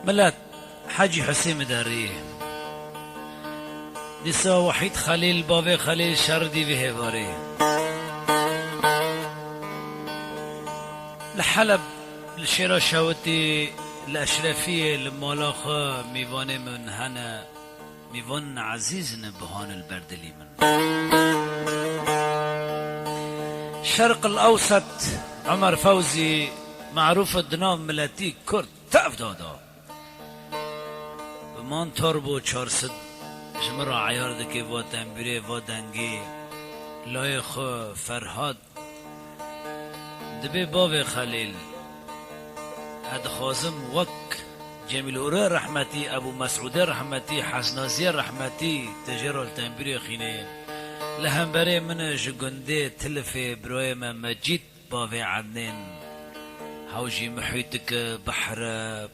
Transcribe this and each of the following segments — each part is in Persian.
ملات حاجی حسین داری دیسا وحید خلیل باب خلیل شردی به هواری لحلب لشيرا شاوتي الأشرفية المالاخة ميوان من هنا ميوان عزيز نبهان البردلي من الشرق الأوسط عمر فوزي معروف الدنام ملاتي كرد تقف دادا بمان تربو 400 جمرة عيار دكي و تنبيري و دنگي لايخ فرهاد دبي باب خليل هاد خازم وك جميل أورا رحمتي أبو مسعود رحمتي حسنازي رحمتي تجرى التنبيري خيني لهم بري من جگنده تلفي برايما مجيد باب عدنين هاوجي محيطك بحر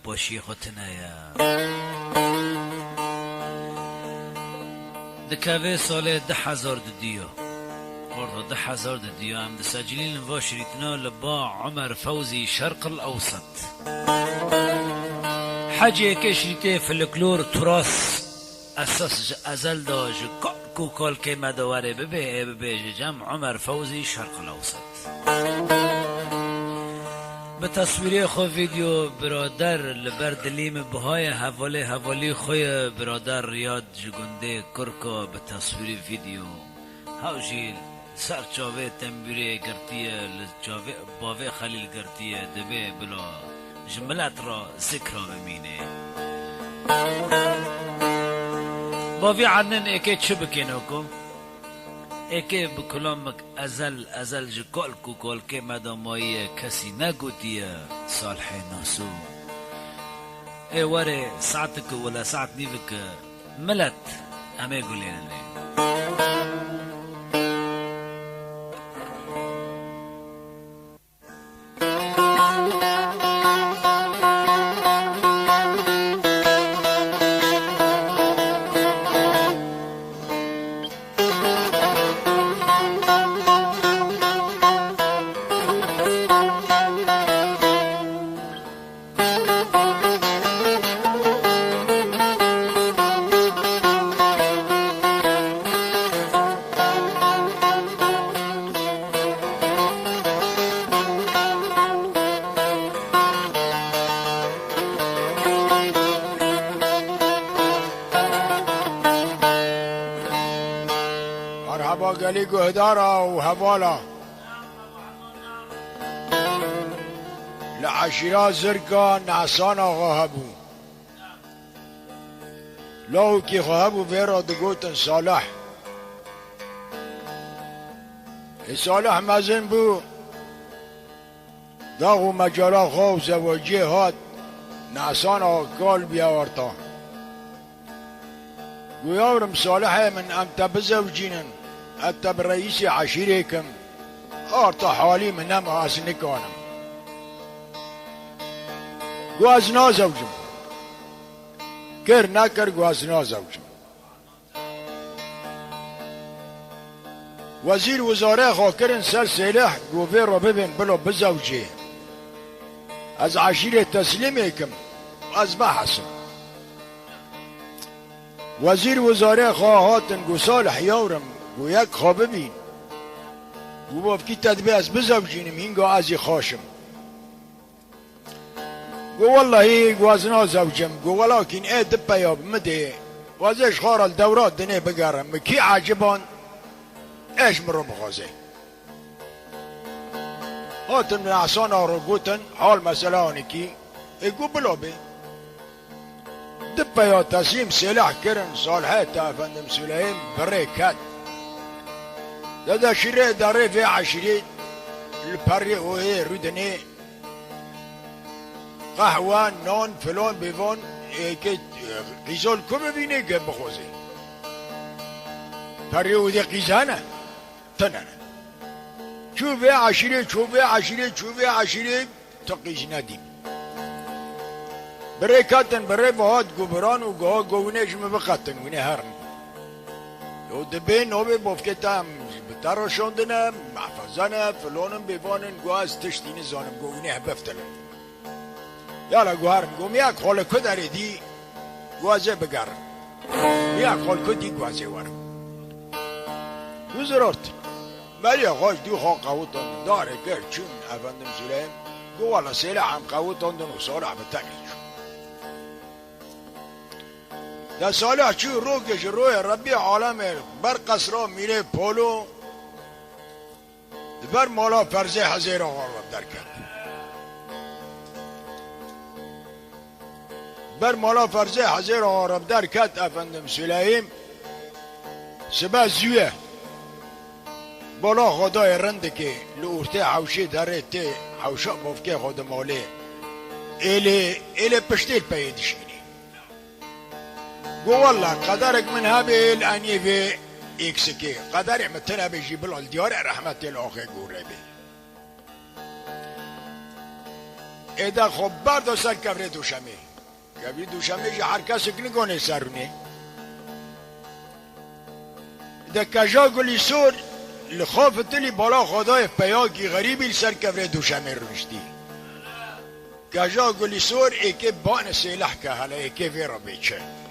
باشي ختنايا دكاوي سالة 10,000 ديو ورد 10,000 ديو هم دسجلين واشريتنا لبا عمر فوزي شرق الأوسط حاجة كشريتي فلكلور تراث أساس أزل دا جو كل كيما دواري ببي جم عمر فوزي شرق الأوسط بتصويري خو فيديو برادر لبردليم بهاي حوالی خوی برادر رياض جگنده کرکا بتصويري فيديو هاوجيل سر چاوه تنبيري گرتيه لچاوه باوه خليل گرتيه دبه بلا جملت را ذكرى بمينه باوه عدنن اكي چه بكينوكم اكي بكلامك ازل جكال كوكال كي مداماي كسي نگوتيه صالح ناسو اي واري ساعتك ولا ساعت نيفك ملت اما يقولين مرحبا قالي قهدارا وهبالا لعشيرات زرقا نعسانا غهبو لو كي غهبو فيرا دقوتن صالح صالح مازن بو داغو مجالا خوف زواجي هات نعسانا قال بياورتا ويورم صالح من امتا بزوجينن حتى برئيسي عشيريكم ارتا حالي من نم هاسنكانم قوازنا زوجم كر نكر قوازنا زوجم وزير وزراء خاكرن سر سلاح قوفير ببن بلو بزوجي از عشيرة تسليميكم از بحثم وزير وزراء خواهاتن قو صالح يورم قو يك خواببين قو بافكي تدبيس بزوجينم هنگو ازي خاشم قو والله قوازنا زوجم قو ولكن ايه دبا ياب مدي وازيش خار الدورات دني بقرم كي عجبان ايش مرو بخوزي هاتن من احسان رقوتن حال مسألة هنكي ايقو بلوبي دبا يا تسيم سلاح كرن صالحات افندم سليم بريكات دادا شري داري في عشرين الباري وهي رودني قهوة نون فلون بيفون كي قيزول كم بيني كي بخوزي باري ودي قيزانا تنانا شوفي عشرين شوفي عشرين شوفي عشرين تقيز نديم بري كاتن بري بهاد قبران وقها قونيش مبقاتن وني هرن و دبين نوبي بوفكتام بتارشوندنا محفظانا فلونم بيفونن قواز تشتيني زانم قوني هبفتلن يالا قوارن قوم ياك خول كداري دي قوازي بقارن ياك خول كدي قوازي وارن وزرورت بلي غاش دو خوا قوتن داره كر چون افندم سليم قوالا سيلا عم قوتن وصالح بتانيش دا صالح چو روكش روي ربي عالم بر قصرا ميري پولو بر مالا فرزي حزير غرب دركت بر مالا فرزي حزير غرب دركت افندم سليم سبا زويه بالا خدای رنده که لورته حوشه داره ته حوشه بافکه خود ماله ایله پشتیل پیدشینی گو والله قدرك من هبل ان يفي اكسكي قدر متنا بيجيب له الديار رحمة الاخي قربي اذا خبر دو سر كفر دوشمي كفر دوشمي جي حركة سكني كوني سرني اذا كجا قولي سور لخافت لي بالا خدای پیاکی غریبی سر کفر دوشمي رشدي كجا قولي سور ايكي بان سيلح كهلا ايكي في ربيتشه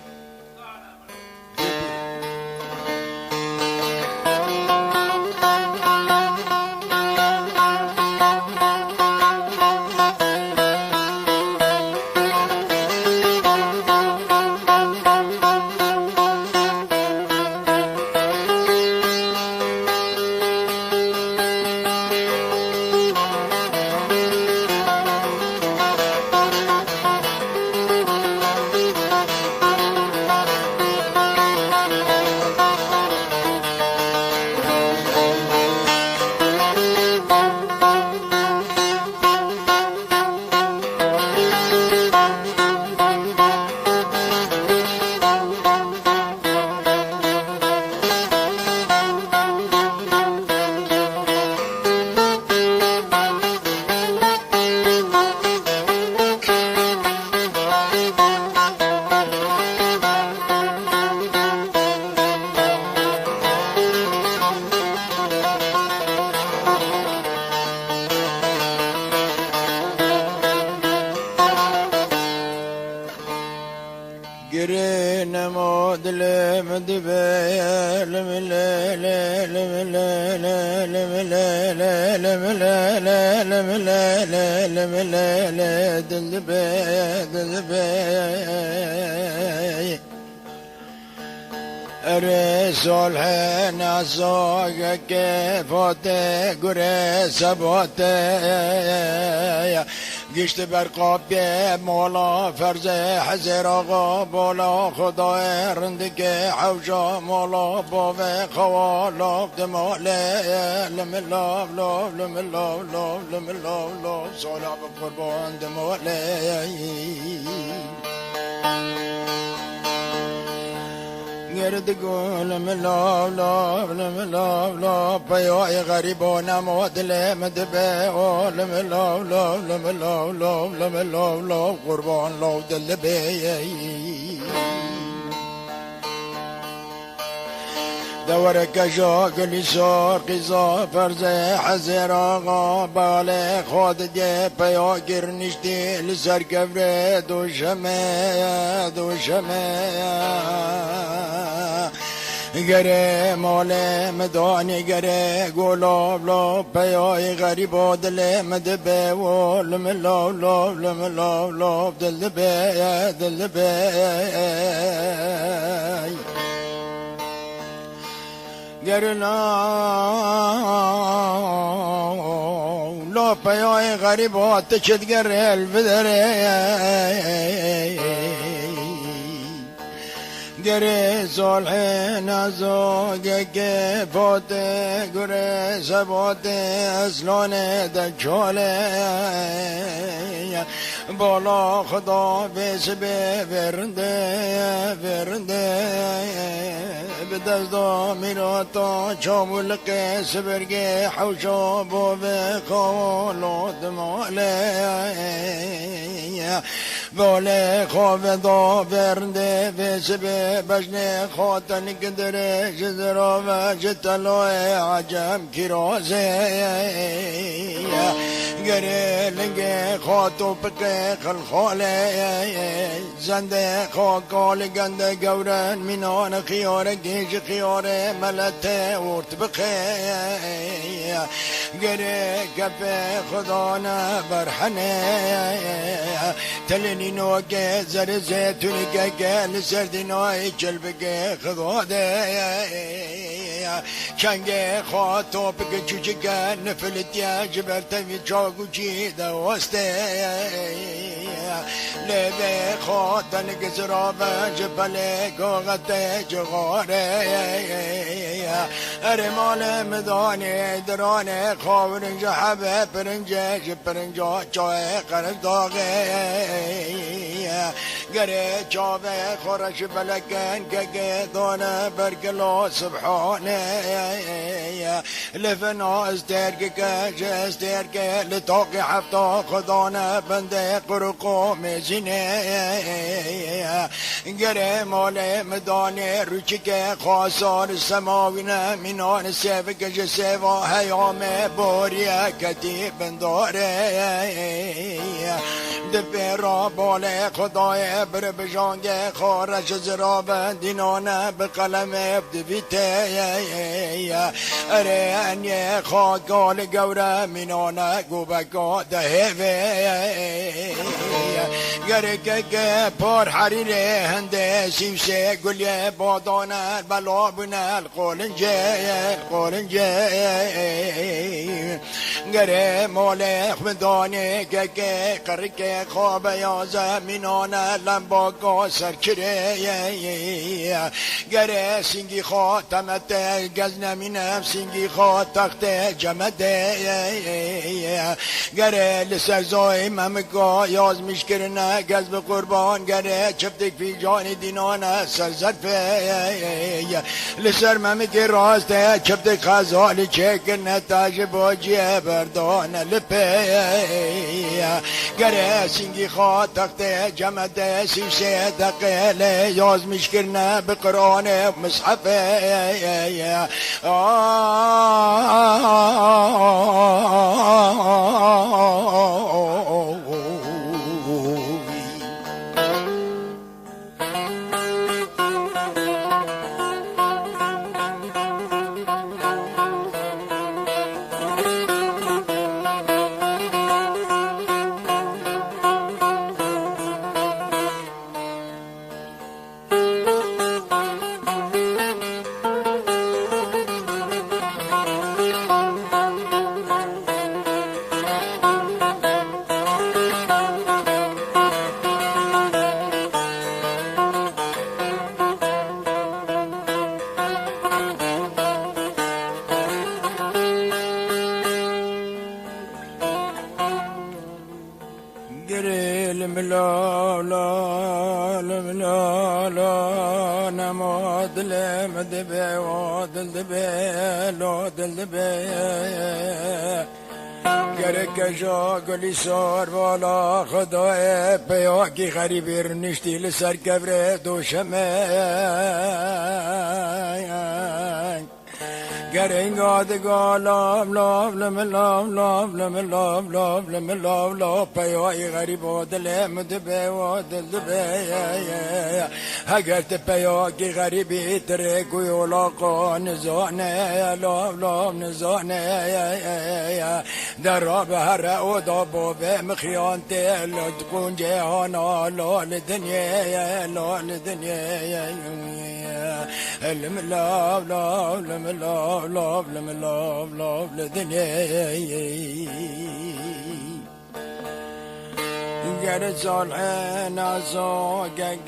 صالح نساق كيفات قرى سبات قشت برقاب مولا فرز حزر آقا بالا خدای رندك حوشا مولا باوه خوالاب دماله لم الله لو لم الله لو لم الله لو صالح بقربان دماله گرد گلم لاب لاب لم لاب لاب بیای غریبان مدل مدبه لم لاب لاب لم لاب لاب لم لاب لاب قربان لاب دل بی دورك شاقل سار قصا فرز حزر آقا بالي خود دي بياقر نشتي لسر كفر دوشمه گره مال مدانی گره گلاب لاب پیای غریبا دل مدبه و لم لاب لاب لم لاب لاب دل به گره لا پیای غریبا تشد گره الفدره گره صلح نزاگه که فاته گره سباته اصلان دجاله بالا خدا بس برنده به دست میرا تا چامول قیس برگه حوشا با به خالات ماله باله خواه دا برنده بس بجنه خاطن قدره جزرا و جتلوه عجم کرازه گره لنگه خاطو پقه خلخاله زنده خاکال گنده گورن منان خیاره گیج خیاره ملته ورت بخه گره کفه خدا نبرحنه تلنی نوگه زر زیتونی که لسردی نوی چلبگه خدا ده چنگه خاطو پگه چوچگه نفلتیا جبرتوی چاگو چی دوسته لبه خاطن گزرا و جبله گاغت جغاره ارمال مدانه درانه خاورنج حبه پرنجه جپرنجا چاه قرش داغه گره چاوه خورش بلکن که دانه برگلا سبحانه لفنا استرگه که استرگه لطاق حفتا خدانه بنده قرقو مزینه گره مال مدانه روچی که خاصار سماوینه منان سیفه که سیوا حیامه بوریه کتی بنداره دبه را باله خدای بر بجانگه خارش زرابه دینانه به قلم ابدویته اره انیه خاکال گوره منانه گوبکا دهوه گره که پر حریره هنده سیوسه گلیه بادانه بلا بنه القولنجه گره مال خمدانه که قرقه خواب یا زمینانه لنباگا سرکره گره سنگی خاتمت گز نمینم سنگی خات تخت جمده گره لسرزای ممگا یاز میشکرنه گز به قربان گره چپتک فی جان دینانه سرزرفه لسر ممگی راسته چپتک خزالی چکرنه تاج باجیه بردانه لپه گره سنگی خواه تخت جمده سیوسه دقیله یاز میشکرنه به قرآن مصحفه گلی سار والا خدای پیاکی غریبی رنشتی لسر کبر دوشمه گرینگادگا لام لام لم لام لام لم لام لام لم لام لام پیای غریب و دل مدبه و دل دبه اگر ته پیاکی غریبی تره گویولاقا نزانه لام لام نزانه در راب هر او دابو به مخیان تل تکون جهانا لال دنیا لال دنیا لم لام لام لم لام لام لم لام لام لدنيا گر صالح ناسا که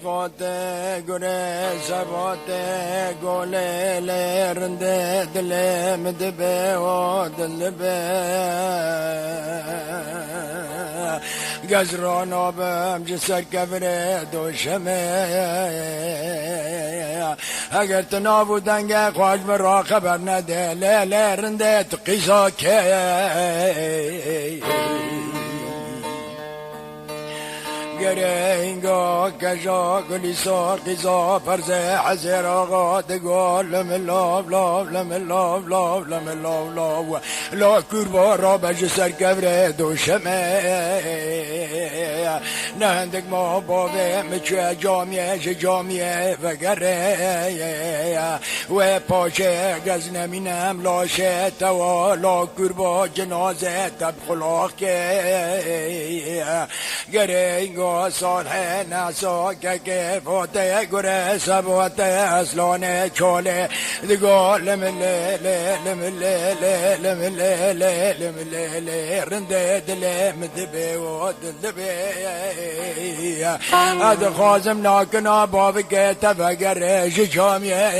فاته گره سباته گله لرنده دلم دبه و دلبه گزران آبم جسر کبره دوشمه اگر تنابودنگه خواهش مرا خبر نده لرنده تقیزا که گره اینگاه کجا گلی سار قیزا فرز حزیر آقا دگاه لملاو لاو لملاو لاو لملاو لاو لا کربا را بج سر کبره دوشمه نهندک ما بابه مچه جامیه جامیه وگره و پاشه گز نمینم لاشه توا لا کربا جنازه تب خلاق که گره اینگاه صالح ناسا که فاته گره سباته اصلانه چاله دگاه لمله لمله لمله لمله رنده دله مدبه و دلبه اد خازم ناکنا باب که تفگر جامیه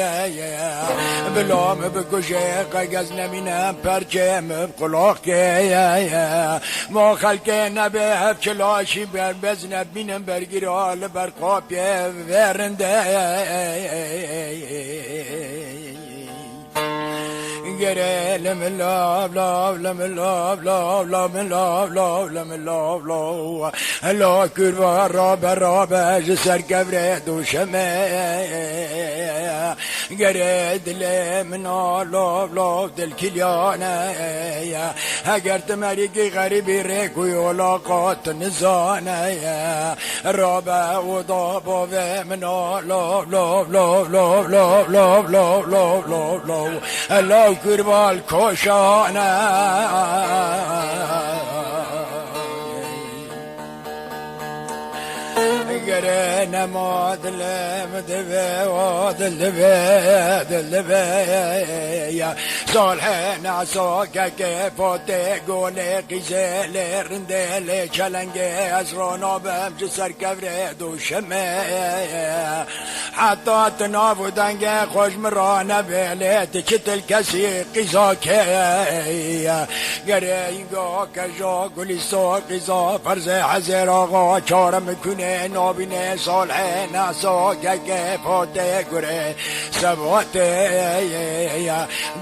بلام بکشه قگز نمینم پرچم بقلاق که ما خلق نبه چلاشی بر بزنه بینم برگیرال برقاپیه ورنده گره لملاو لاو لملاو لاو لملاو لاو لملاو لاو لا کروا رابه جسر کبره دوشمه گره دل منا لاو لاو دل کلیانه اگر تمریگی غریبی ریکو یولاقات نزانه رابه و دابا و منا لاو لاو لاو لاو لاو لاو لاو لاو لاو لاو لاو کربال کوشانه گره نما دلم دبه و دلبه صالح ناسا که فاته گونه قیزه لرنده لچلنگه از رانابم جسر کبره دوشمه حتی تنابودنگه خوش مرانه بلیت چتل کسی قیزا که گره اینگاه کجا گلیسا قیزا فرز حزیر آقا چارم کنه نابینه صالح ناسا که فاته گره سباته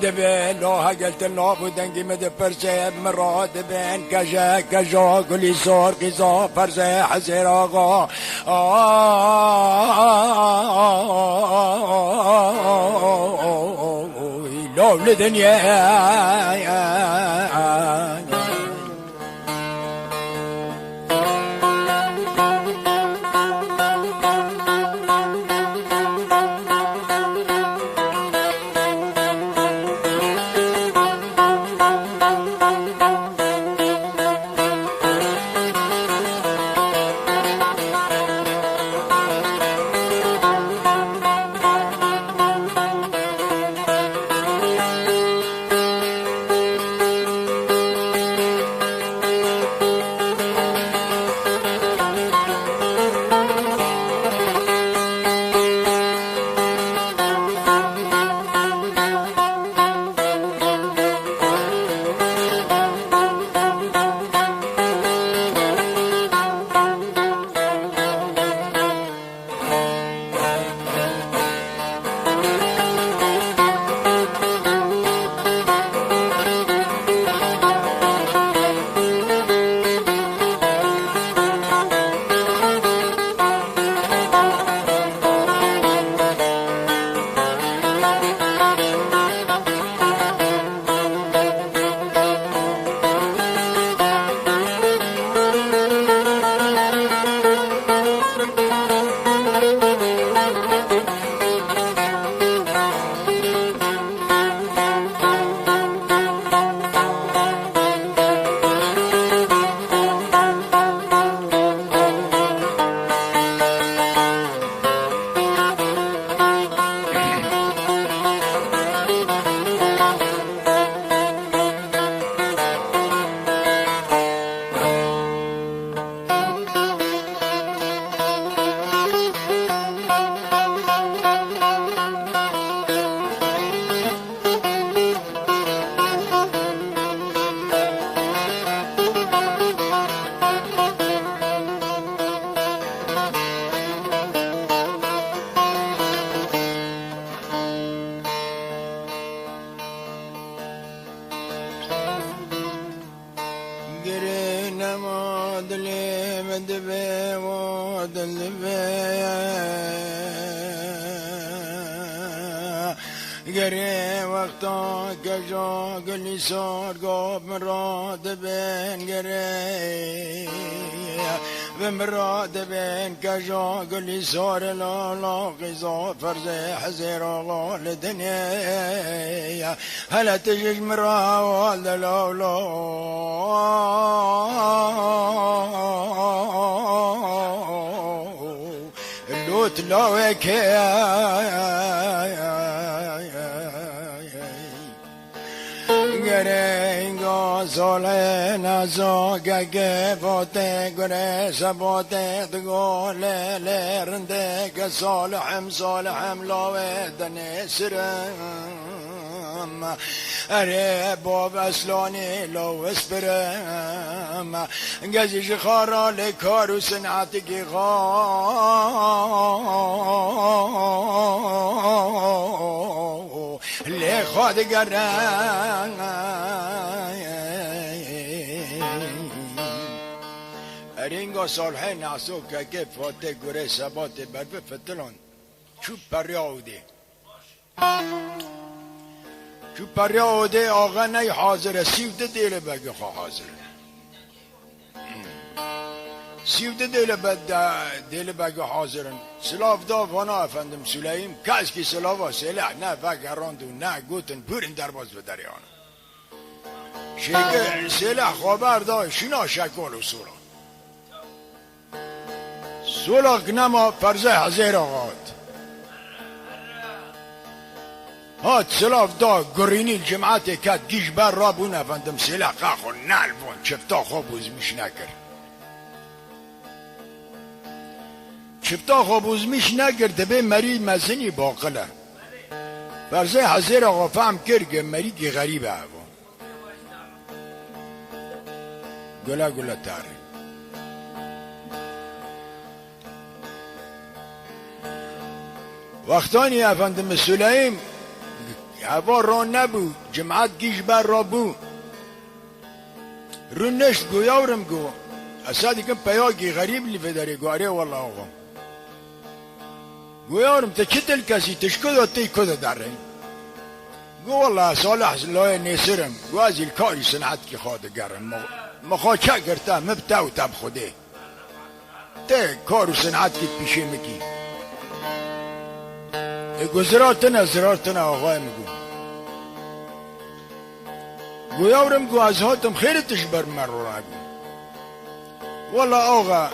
دبه لا قلت نابودنگی مده پرسه مراد بین کجا گلی سار قیزا فرز حزیر آقا لول دنیا گره وقتا کجا گلی سار گاب مراد بین گره و مراد بین کجا گلی سار لالا غذا فرز حزیر آقا لدنیا هلا تجج مراد لالا اللوت لاوك گرینگا ساله نزاگه گفاته گره سباته دگاله لرنده که صالحم لاوه دنه سرم اره باب اسلانی لو اسبرم گزیش خارال کار و صنعتی که لی خود گرن ارینگا صالحه نعسو که فاته گره سباته برفه فتلون چوب پریاوده چو پریاده آقا نی حاضره سیوده دیل بگه خواه حاضره سیوده دیل بگه حاضرن سلاف دا وانا افندم سلیم کس که سلاف سلاح نه فکراند و نه گوتن پورن درباز به دریانه شکر سلاح خبر دا شنا شکل و سولا کنما فرزه حضیر آقاد هات سلاف دا گرینی جماعت کت گیش بر را بون افندم سلاح قاخو نالبون چفتا خوابوز میش نکر چفتا خوابوز میش نکر دبه مری مزنی باقله فرزه حضیر آقا فهم کرگه مری که غریبه هوا گله تاره وقتانی افندم سلیم هوا را نبود جماعت گیش بر را بود رو نشت گو یاورم گو اصادی کم پیاگی غریب لیفه داره گو اره والله آقا گو یاورم تا چه تل کسی تشکد و تی کده داره گو والله صالح لای نیسرم گو از این کاری صنعت کی خواده گرم مخواه چه کرتا مبتا و تب خوده ته کار و صنعت کی پیشه مکی گو زرارتن آقای مگو گو یاورم گو از هاتم خیرتش بر من رو نگو والله آقا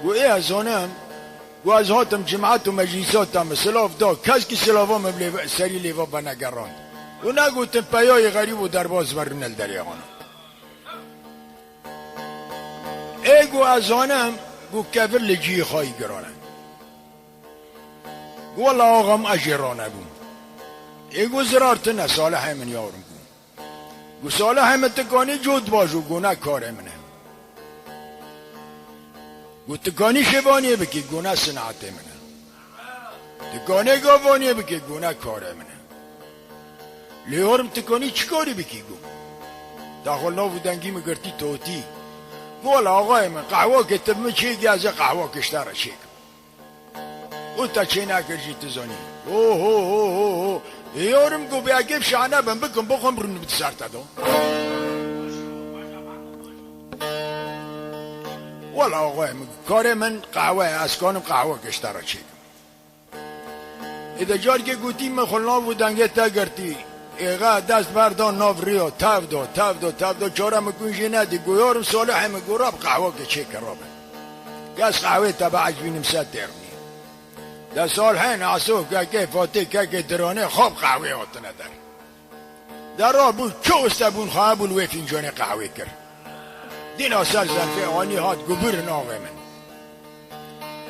گو ای از هانم گو از هاتم جماعت و مجلساتم سلاف دا کس که سلافام سری لیوا بنگراند و نگو تم پیای غریب و درباز برون الدریانم ای گو از هانم گو کفر لجی خواهی گرانم والله آقام اجرانه بون ایگو زرارتنه صالحه من یارم بون گو صالحه من تکانی جود باشو گونه کاره منه گو تکانی شبانیه بکی گونه صنعته منه تکانی گاوانیه بکی گونه کاره منه لیارم تکانی چکاری بکی گو داخل ناو دنگی مگرتی توتی گو والله آقای من قهوه کتب من چیگی از قهوه کشتره چیگ او تا چه نکرشی تزانی اوه یارم گو بیاگیب شعنه بم بکن بخون برونو بتسارتا دو والا آقای کار من قهوه اسکانم قهوه کشتره چیگم ایده جار که گوتی من خلنا بودنگه تا گرتی ایغا دست بردان ناف ریو تاف دو چاره مکنشی ندی گو یارم صالحه مگو راب قهوه که چه کرابه گز قهوه تبا عجبینم سد درمی در صالحین عصو که فاته که درانه خواب قهوه آتنه در را بود چه استبون خواه بون وی فینجان قهوه کرد دین آسال زنفه آنی هات گبر ناغه من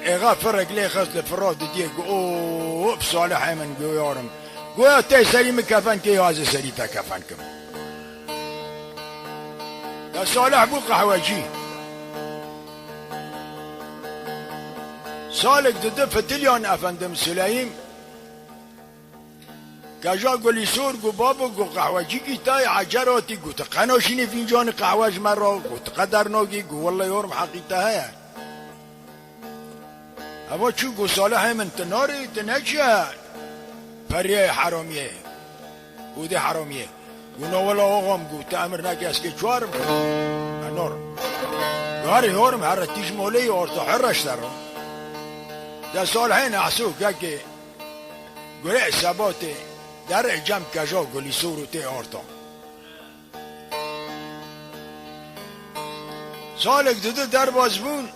ایغا فرق لی خسل فراد دیگه گو اوه صالحه من گو یارم گویا تی سری مکفن که یازه سری تا کفن کم در صالح بود قهوه جی سالك دده فتليان افندم سليم كجا قولي سور قو بابو قو قهوجي كي تاي عجراتي قو تقناشيني فنجان قهوج مرة قو تقدر نوغي قو والله يورم حقيقتها هيا اما چو گو صالح من تناری تنچه پریه حرامیه بوده حرامیه گو نولا آقام گو تعمر نکس که چوارم انار گاری هارم هر تیش مولی آرتا حرش در رو در صالحین احسو که گره ثباته در جمع کجا گلی سوروته آرتا سالک دو در باز بون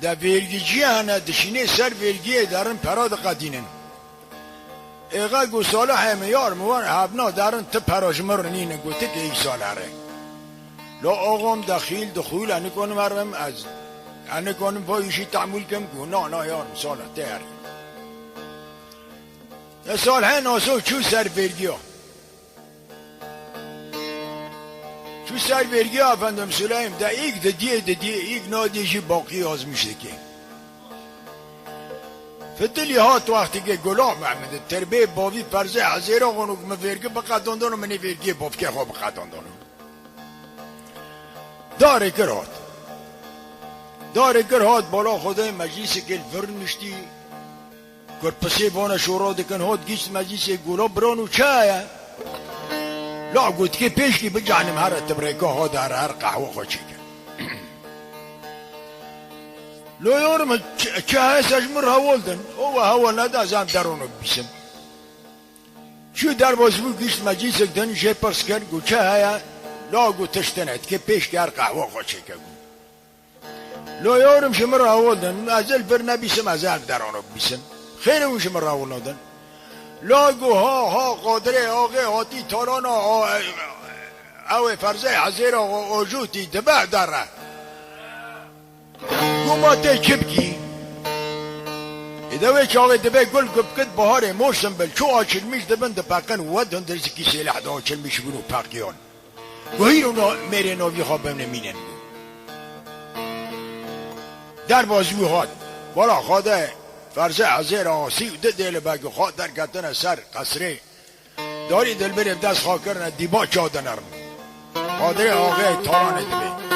در ویرگی هنه دشینه سر ویرگی درن پراد قدینن ایغا گو صالح همیار موان حبنا درن تا پراجمر نینه گو تک ای صالح ره لا آقام دخول انه کنم هرم از انه کنم پایشی تعمول کم گو نا یارم صالح تیر صالح ناسو چو سر ویرگی ها چو سر ویرگی ها افندم سلایم دا ایک دیه ایک نادیجی باقی آزمیشه که فتلی هات وقتی که گلاه محمد تربیه باوی فرزه حضیر آقانو که من ویرگی بقداندانو منی ویرگی باف که خواب بقداندانو داره کرهات بالا خدای مجلس که الفرن مشتی کر پسی بانا شورا دکن هات گیست مجلس گلا برانو چایه لا گوت که پیش کی بجانم هر تبریکا ها در هر قهوه خود چکن لو یارم چه سجمر هوالدن او هوال نده از هم درونو بیسم چو در بازبو گیست مجلس دن شه پرس کن گو چه هیا لا گو تشتنت که پیش که هر قهوه خود چکن لو یارم شمر هوالدن ازل بر نبیسم از هم درونو بیسم خیلی اون شمر هوالدن لاگو ها قادره آقای هاتی تارانا او فرزه حزیر آقا آجوتی دبه داره گو ما تی چبکی ادوه چه آقای دبه گل گبکت بهاره موسم بل چو آچل میش دبن دپاکن ودن در زکی سیلح دا آچل میش بنو پاکیان گو هیرو میره ناوی خوابم نمینن در بازوی هات بالا خواده فرزه حضیر آسی و ده دیل بگو خواه در کتن سر قصره داری دل بریم دست خواه کرنه دیبا چاده نرم قادر آقای تارانه دبی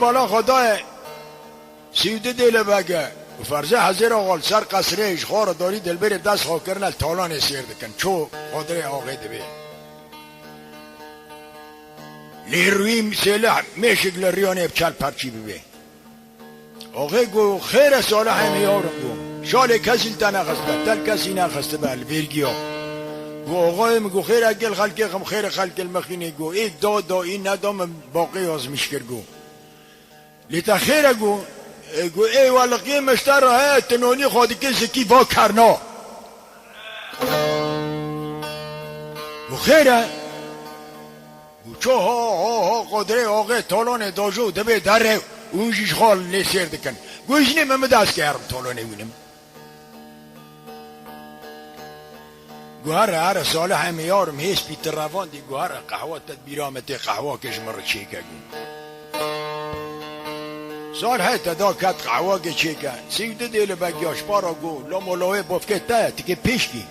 بالا خدای سیوده دیل بگه و فرزه حضیر آقال سر قصرهش خوار داری دل بره دست خواه کرنه تالان سیر دکن چو قادر آقای دبه لیروی سیله میشک لریانه بچل پرچی ببه آقای گو خیر ساله همه یارم گو شال کسی تا نخسته تل کسی نخسته بل ویرگی ها گو آقای گو خیر اگل خلقه خم خیر خلق المخینه گو ایک دا این ندام باقی آزمیش کر گو لیتا خیره گو ای والقی مشتر های تنونی خودی که زکی با کرنا گو خیره گو چو ها قدره آقای تالان داجو دبه دره اونجیش خال نسیر دکن گو ایش نیم همه دست که هرم تالانه وینم گو هر ساله همه یارم هیس بیتر روان دی گو هر قهوه تدبیرامت قهوه کشمر چیکه گو سال هایت دا کت قهوه که چیکه سیده دیل بگیاش پارا گو لا ملاوه بافکت ده تیکه پیشکی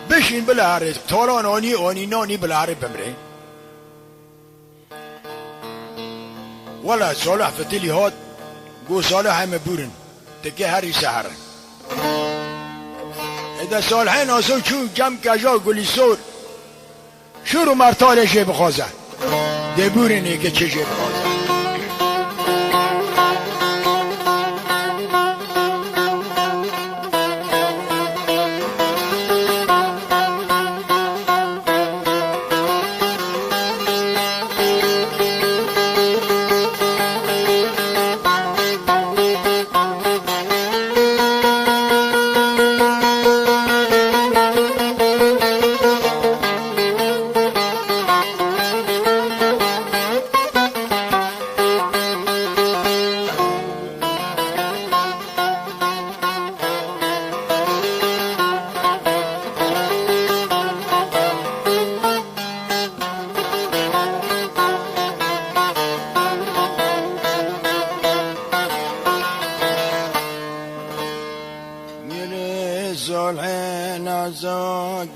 بشین بله هره تاران آنی نانی بله هره بمره ولا صالح فتلی هات گو صالح همه بورن تکه هری سهر اده صالحین آسو چون جمع کجا گلی سور شروع مرتالشه بخوازن ده بورنه که چشه بخوازن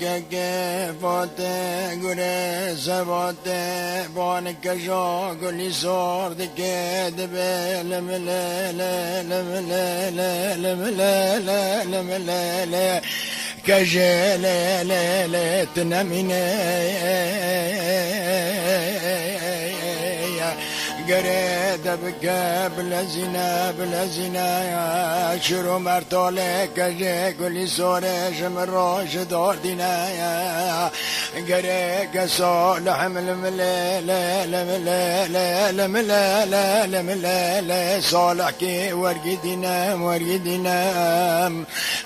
که فاته گره سباته بان کشا گلی سارد که دبه لمله لمله لمله لمله كجلالة تنمينا قريت بكا بلا زنا شرو مرتولة كجي كل سورة شمروش دور دينا قريت صالح لملا صالح كي ورقدنا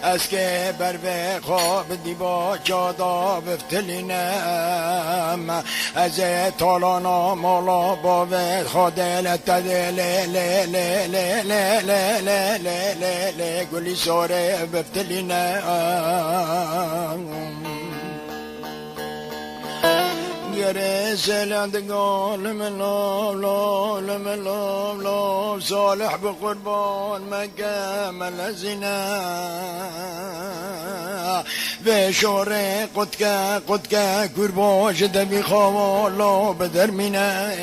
اسكي بربي خواب دیبا جادا بفتلینم از طالانا مالا باوت خادلت ل گلی ساره بفتلینم گره سلندگان لملام صالح بقربان مکمل زنا به شوره قدکه کرباش دبی خوالا بدر مینه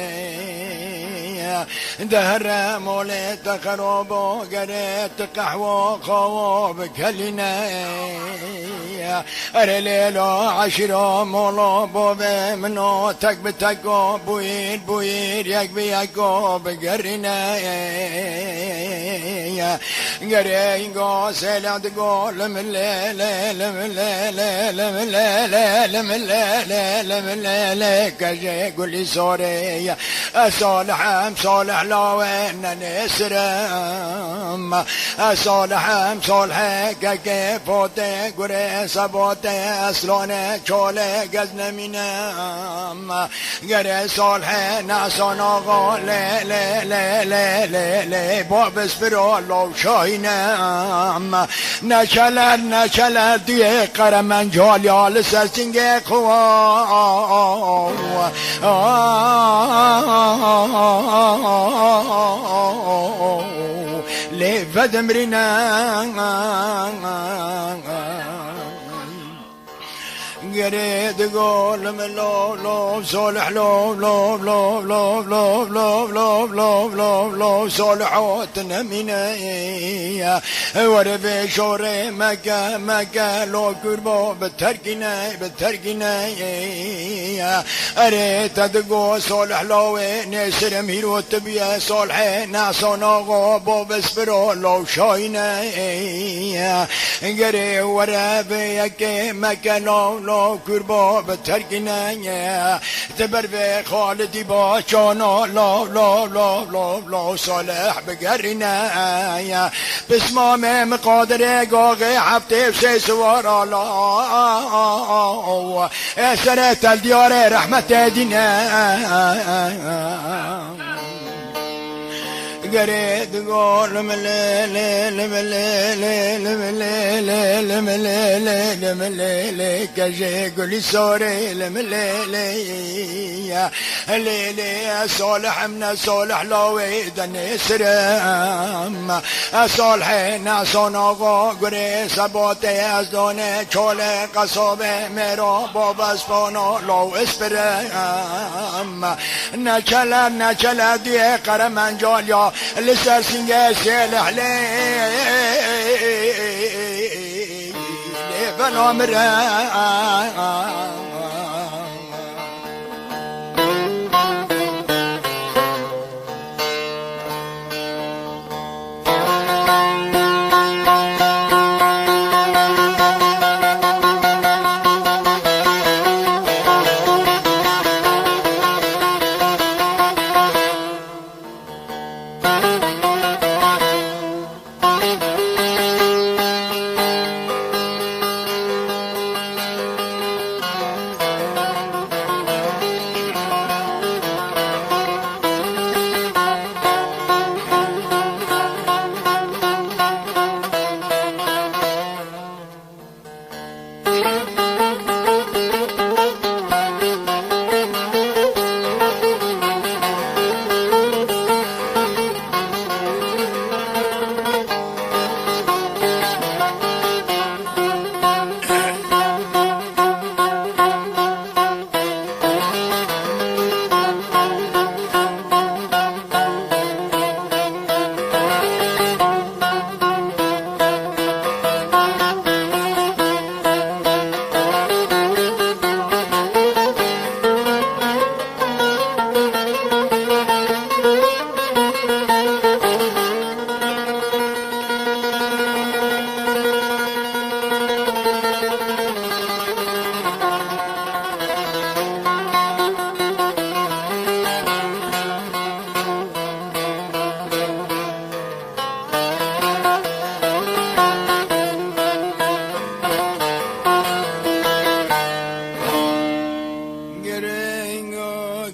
دهر مولت خرابا گرت قحوا خواب کلینه اره لیلا عشرا مولا بابه منو تک به تکا بویر یک به یکا بگرینه گره اینگا سلندگا لمله کجه گلی ساره صالحم صالح لاوین نسرم صالحم صالح که فاته گره سباته اصلانه چاله گز نمینم گره صالح نسان آقا ل باب اسپرال لو شاینم نچلر دیه قرمن جالیال سرسنگ خواه لفد امرنا قريد قول من لو صالح لو صالحات نمينا وربي شوري مكا لو كربو بتركنا اريت ادقو صالح لو نسر ميرو تبيا صالح ناسونا غابو بسبرو لو شاينا قري وربي يكي مكا لو کربا به ترکینه تبر به خالدی با جانا لا صالح بگرینه بسمام مقادر گاغ هفته سه سوار لا سرت الدیار رحمت دینه قريت قول لملي كجي قولي سوري لملي صالح من صالح لويد نسرم صالحين عصان آقا قري سباتي ازدانه چاله قصابه مرا باب اسپانا لو اسپرم نچلر دیه قرمن جالیا لسر سنگه سلح لی فنامره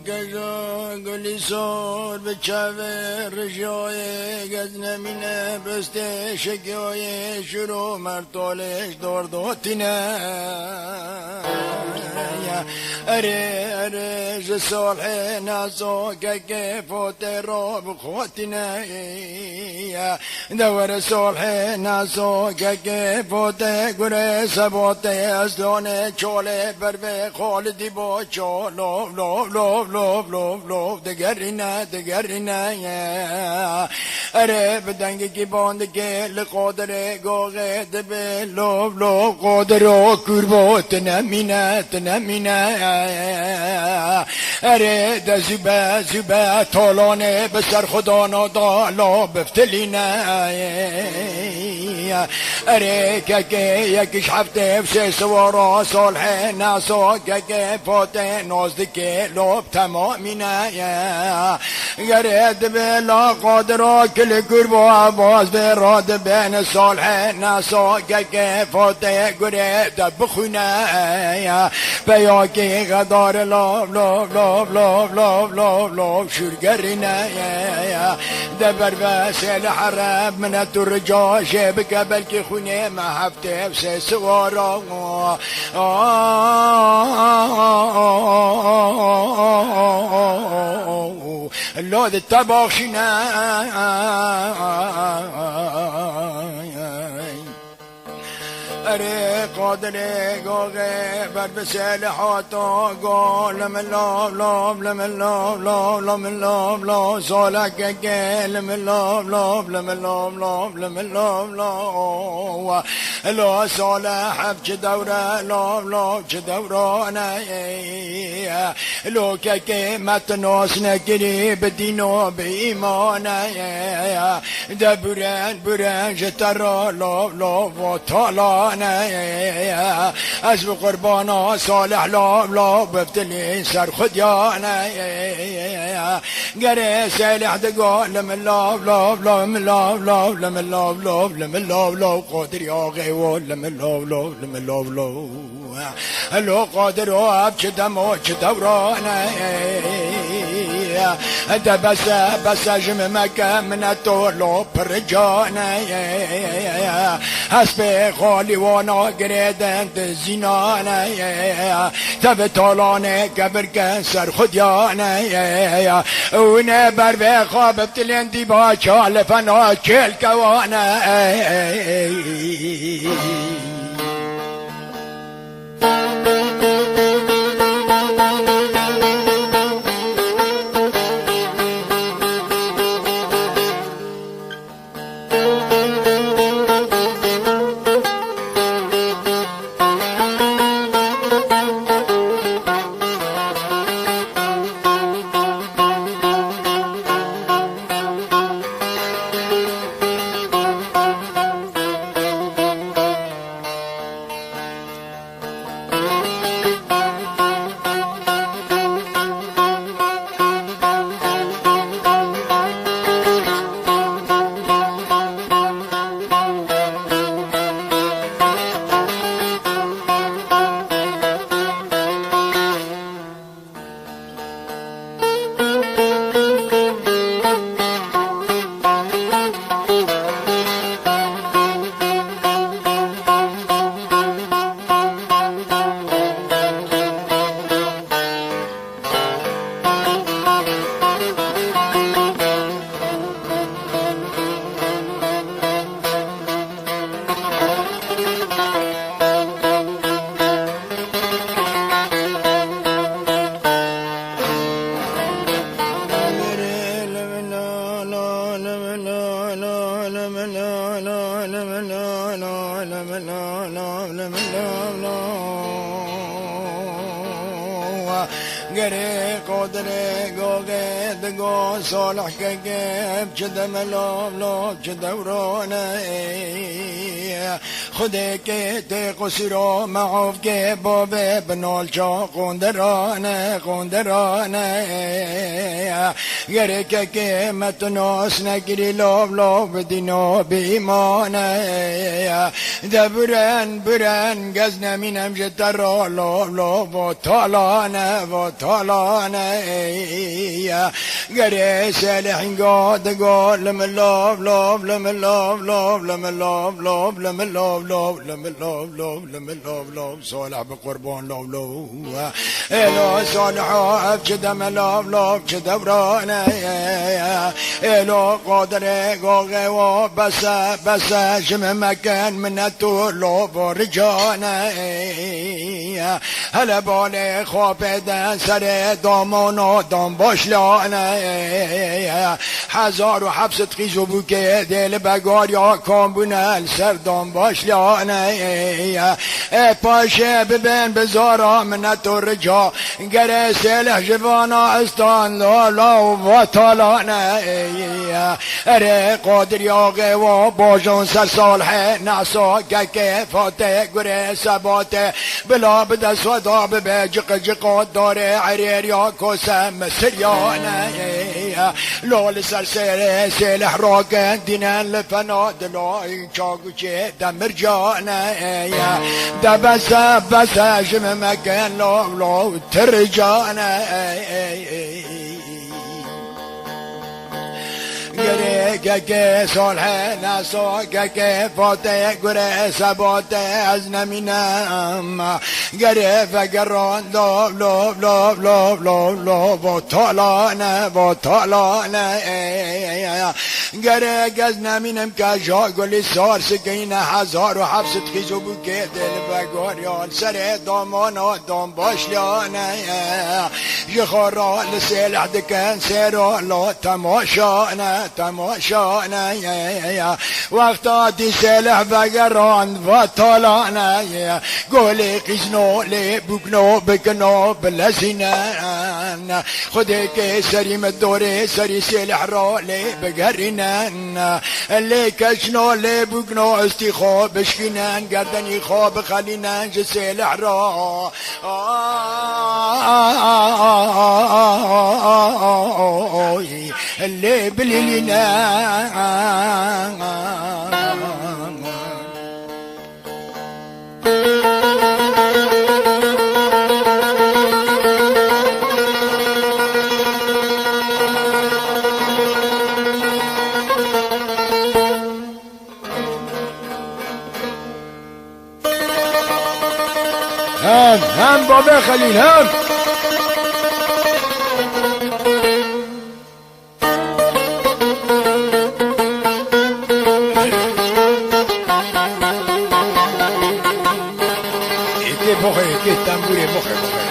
گجا گلی سر به چوه رجای گز نمینه بسته شکیای شروع مرتالش درداتینه اره اره جسالح نازو که فوت را بخواتینه دور صالح نازو که فوت گره سبات از دانه چاله بر خالدی با چال لوف لوف لوف لوف لوف لوف دگرینه اره بدنگ کی باند که لقادر گاغه دبه لوف لوف قادر و کربات نمینه اره دزیبه زیبه تالانه بسر خدا نادالا بفتلینه اره که یکیش هفته بسه سوارا صالح ناسا که فاته نازدیک لب تمامینه گرد بلا قادرا کل کربا آواز براد بین صالح ناسا که فاته گرد بخونه بیا که غدار لاب لاب لاب لاب لاب لاب لاب شرگرینه دبر بسل حرب من الدرجا شبك بلكي خوني ما هفته بسي سوارا اللود التباخشنا اره قادره گاغه بر بسلحاتا گا لمن لاب لاب لمن لاب لاب لمن لاب لاب سالک که لمن لاب لاب لمن لاب لاب لمن لاب لاب لا صالح چه دوره لاب لاب چه دورانه لو که متناس نگیری به دین و به ایمانه دبرن برن جتر لاب لاب و طالانه از قربانا صالح لاب لاب بفتلی سر خدیانه گره سالح دقال لمن لاب لاب لمن لاب لاب لمن لاب لاب لمن لاب لاب قادر یا غیوال لمن لاب لاب لمن لاب لاب لو قادر و اب چه دم و چه دورانه ده بس جم مکه من الطول برجانه حسب خالی وانا گریدند زینانه تب طالانه قبر کن سر خودیانه اونه بر به خواب ابتلین دیبا چال فنا چل کوانه گره قدره گوگه دگو صالح که گب چه دملاب لاب چه دورانه خوده که تقصی را معاف که بابه بنال چا قندرانه گره که متناس نگیری لاب لاب دینا بیمانه دبرن برن گز نمینم جتر را لاب لاب و طالانه و طالانه گره سلحین گاد گاد لم لاب لاب لم لاب لاب لم لاب لاب لم لاب لاب لم لاب لاب لم لاب لاب صالح بقربان لاب لاب الو صالح افجدم لاب لاب كدبرانه الو قادر قاغي وبس بس شم مكان من الطلوب ورجانه هلا بالي خوابدن سر دامان و دام باشلانه هزار و حبست خیز و بوکه دل بگار یا کامبونه سر دام باشلانه پاشه ببین بزارا منت و رجا گره سلح جوانا استان لالا و طالانه اره قادر یاغه و باجون سر صالحه نعصا که فاتح گره سباته بلا بدست و داب به جق جقات داره عریر یا کسم سریانه لول سر سر سلح راگن دینن لفنا دلای چاگو چه دمر جانه دبس بس جم مکن لو ترجانه گره که صالح نسا که فاتح گره سبات از نمینم گره فگران لاب لاب لاب لاب لاب لاب و طالانه گره گز نمینم که جا گلی سار سکین هزار و حبست خیزو بو که دل بگاریان سر دامان و دام باشلیانه جخارا لسلح دکن سر لا تماشانه وقتا دی سلح بگران و طالانه گولی قیزنو لی بکنو بکنو بلزینن خودی که سریم دوره سری سلح را لی بگرینن لی کشنو لی بکنو استی خواب بشکینن گردنی خواب خلینن جه سلح را اللي بليلنا هم بابا خليل هم que tambure moje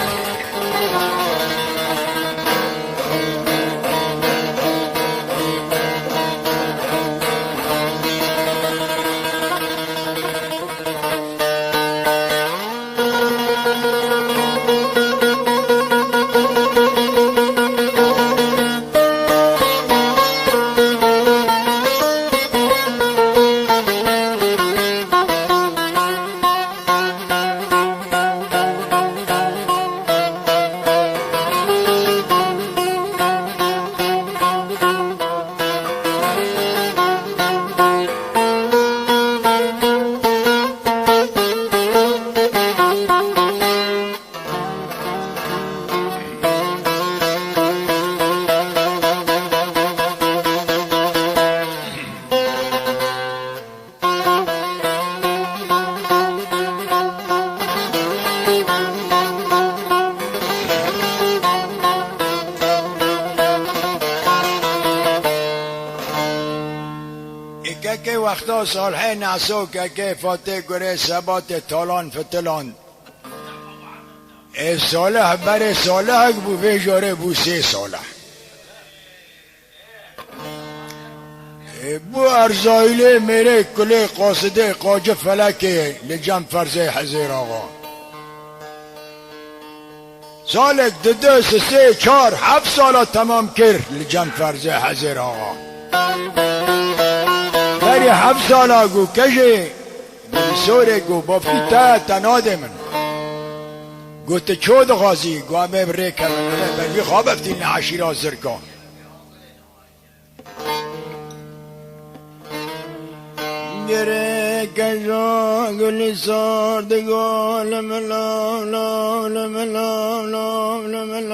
که وقتا صالح نعسو که فاتح گره سبات طالان فتلان صالح بر صالح بو فجاره بو سه صالح بو ارزایله میره کلی قاصده قاجه فلکه لجم فرزه حزیر آقا سالک دو سه چار 7 سالا تمام کرد لجم فرزه حزیر آقا داری 7 سالا گو کجه سوره گو بافتی تا تناده من گو تا چود غازی گو همه بره کرده بگی خواب افتی نعشیر آزر کن گره کجا گلی سرد گل ملا لا لا لا لا لا لا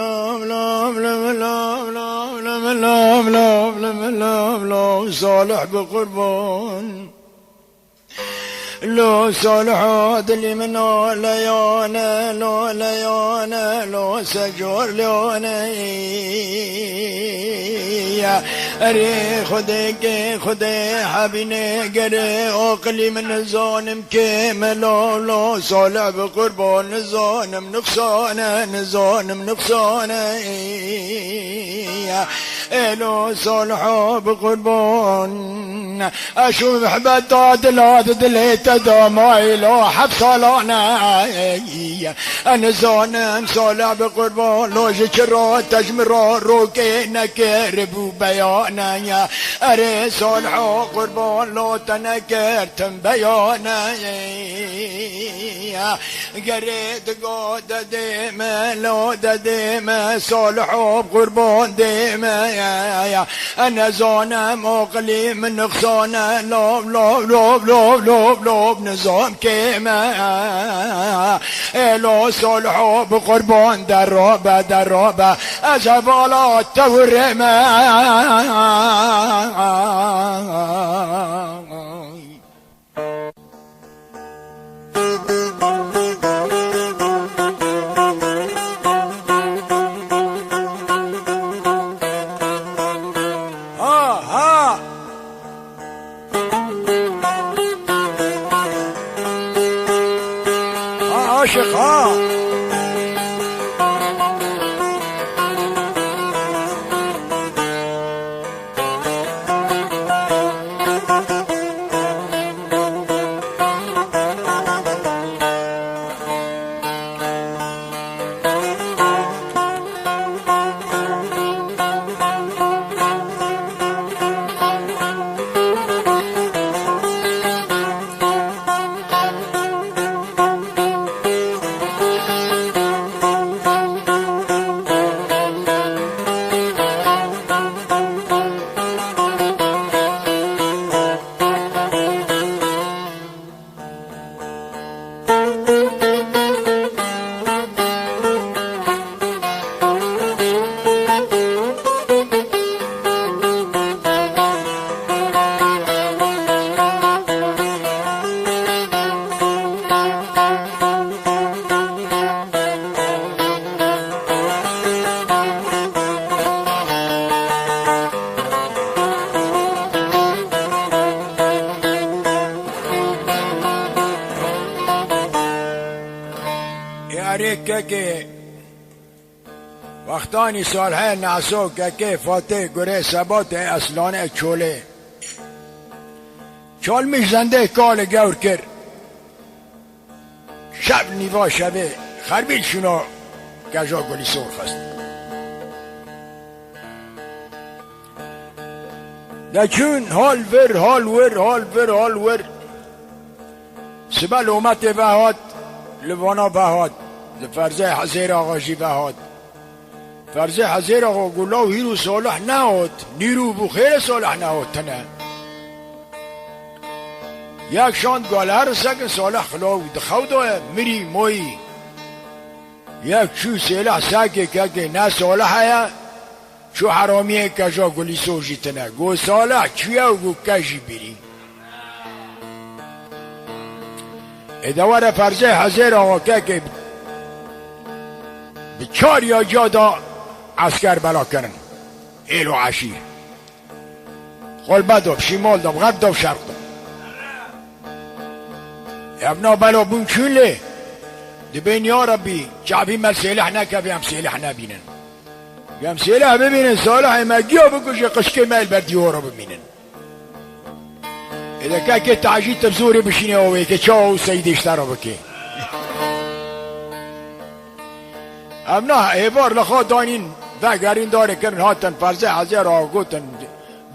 لا صالح بقربان لو صالحات اللي من ليانا لو ليانا لو سجور ليانا اري خدك خدي حبيني قري اقلي من زانم كيمل لو صالح بقربان زانم نقصانا نزانم نقصانا لو صالح بقربان اشوف حبتات لا تدليت دمعي لو حبصلانا انا زانم صالح بقربان لو جكرا تجمرا روكي نكرب وبيانا يا اري صالح قربان لو تنكرت بيانا قريت قود ديما لو ديما صالح بقربان ديما انا زانم اقلي من خصانا لوب لوب لوب لوب لوب لوب نظام كيما لو صالح بقربان درابه درابه اجبالات تورما عاشق که وقتانی سالهای نعسو که فاتح گره ثبات اصلانه چوله چال میش زنده کال گور کر شب نیوا شبه خربیل شنو گجا گلی سور خست دچون حال ور حال ور حال ور حال ور سبل اومت بهاد لوانا بهاد فرزه حزیر آقا جی بهاد فرزه حزیر آقا گلاو هیرو صالح نهاد نیرو بو خیر صالح نهاد تنه یک شاند گاله رو سکن صالح خلاو دخو دای مری موی یک چو سیلح سکه که نه صالح هیا چو حرامیه کجا گلی سوجی تنه گو صالح چویه و گو کجی بری ادوار فرزه حزیر آقا که بچار یا جادا عسکر بلا کرن ایل و عشیر قلبه داب شمال داب غرب داب شرق داب ابنا بلا بون چونه دبین یا ربی چعبی مل سیلح نکبی هم سیلح نبینن هم سیلح ببینن صالح مگیا بکشه قشکه مل بر دیوارا ببینن اذا که تعجیل تبزوری بشینه اوه که چاو سیدشتر رو بکی امنا ایوار لخوا دانین وگرین داره کرن هاتن فرزه حزیر آگوتن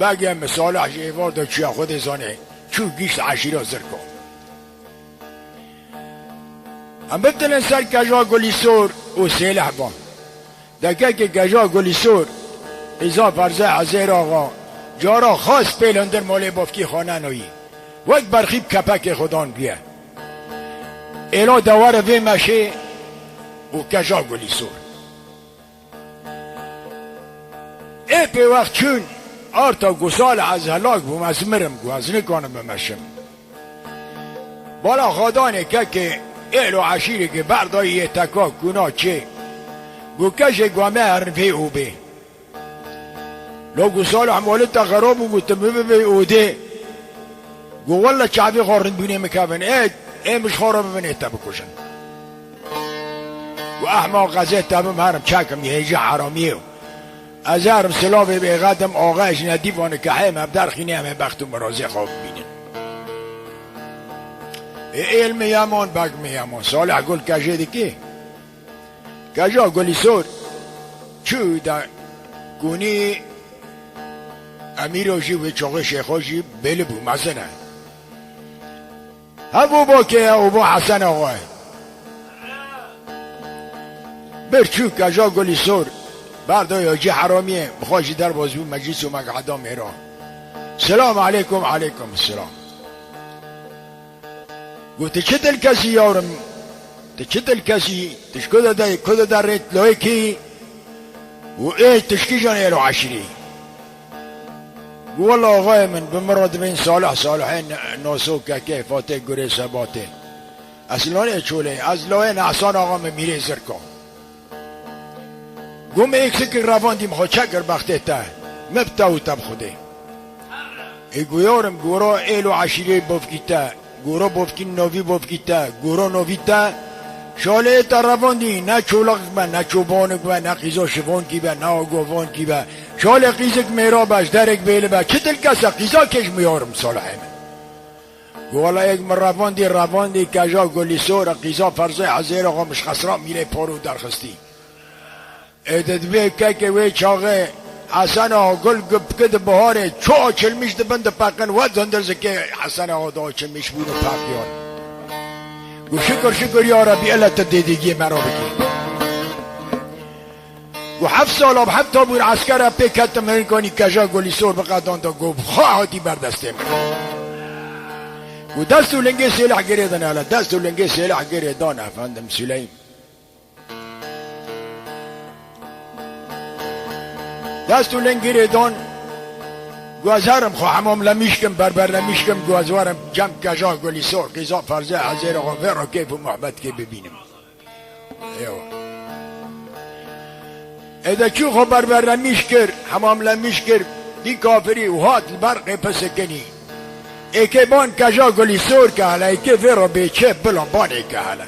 بگیم صالح ایوار دا چیا خود زانه چو گیشت عشیره زرکو هم ببتنن سر کجا گلی سور و سیلح بان دکه که کجا گلی سور ازا فرزه حزیر آقا جارا خاص پیلندر مالی بافکی خانه نوی وقت برخیب کپک خودان بیه ایلا دوار وی مشه و کجا گلی سور ای به وقت چون آرتا گسال از هلاک بوم از مرم گو از نکنم بمشم بالا خادانه که ایلو عشیری که بردایی یه تکا کنا چه گو کشه گوامه هرن پی او بی لو گسال حمالتا خراب و گو تمه بی او ده گو والله چعبی خورن بینه مکابن ای مش خورا ببینه تا بکشن گو احماق غزه تابم هرم چاکم یه حرامیه از هرم سلاوه به قدم آغاش ندیوانه که همه در خینه همه بخت و مرازی خواب بینن علم یمان بگم یمان صالح گل کجه دیگه کجا گلی سور چو در گونی امیروشی و چاقه شیخوشی بله بو مزنه هبو با که او با حسن آقای برچو کجا گلی سور بردای آجی حرامیه بخواشی در بازبو مجلس و مقعدا میرا سلام علیکم علیکم السلام گو چه دل کسی یارم چه دل کسی تش کده در ریت لوی کی و ای تشکی جان ایلو عشری گو والله آقای من بمراد بین صالحین ناسو که فاتح گره سباته اصلا نه چوله از لوی نحسان آقا من میره زرکا گم ایک سکر روان دیم خود چکر بخته تا مبتا و تب خوده ای گویارم گورا ایلو عشیره بفکی تا گورا بفکی نوی بفکی تا گورا نوی تا شاله تا روان دی نه چولق با نه چوبانک با نه قیزا شفان کی با نه آگوان کی با شاله قیزک میرا باش درک بیله با چه دل کسا قیزا کش میارم صالحه گوالا یک من روان دی کجا گلی سور قیزا فرزه حزیر آقا مش خسرا میره پارو درخستی ادد که وی چاقه حسن آقا گل گد بهاره چو چلمیش ده بند پاکن و زندرزه که حسن آقا دا چلمیش بونه پاکیان گو شکر یا ربی علت دیدگی مرا بگی گو 7 سال آب 7 تابور عسکر پیکت من کنی کجا گلی سور بقدان دا گو خواهاتی بردسته من گو دستو لنگه سلاح گریدن حالا دستو لنگه سلاح گریدان افندم سلیم دستو لنگیره دان گوازارم خو حمام لمیشکم بربر لمیشکم گوازوارم جمع کجا گلی سور قیزا فرزه حضیر آقا ورا کیف و محبت که ببینم ایوه ایده چو خو بربر لمیشکر حمام لمیشکر دی کافری و هات البرق پسکنی ایکه بان کجا گلی سور که حالا ایکه ورا بیچه بلا بانه که حالا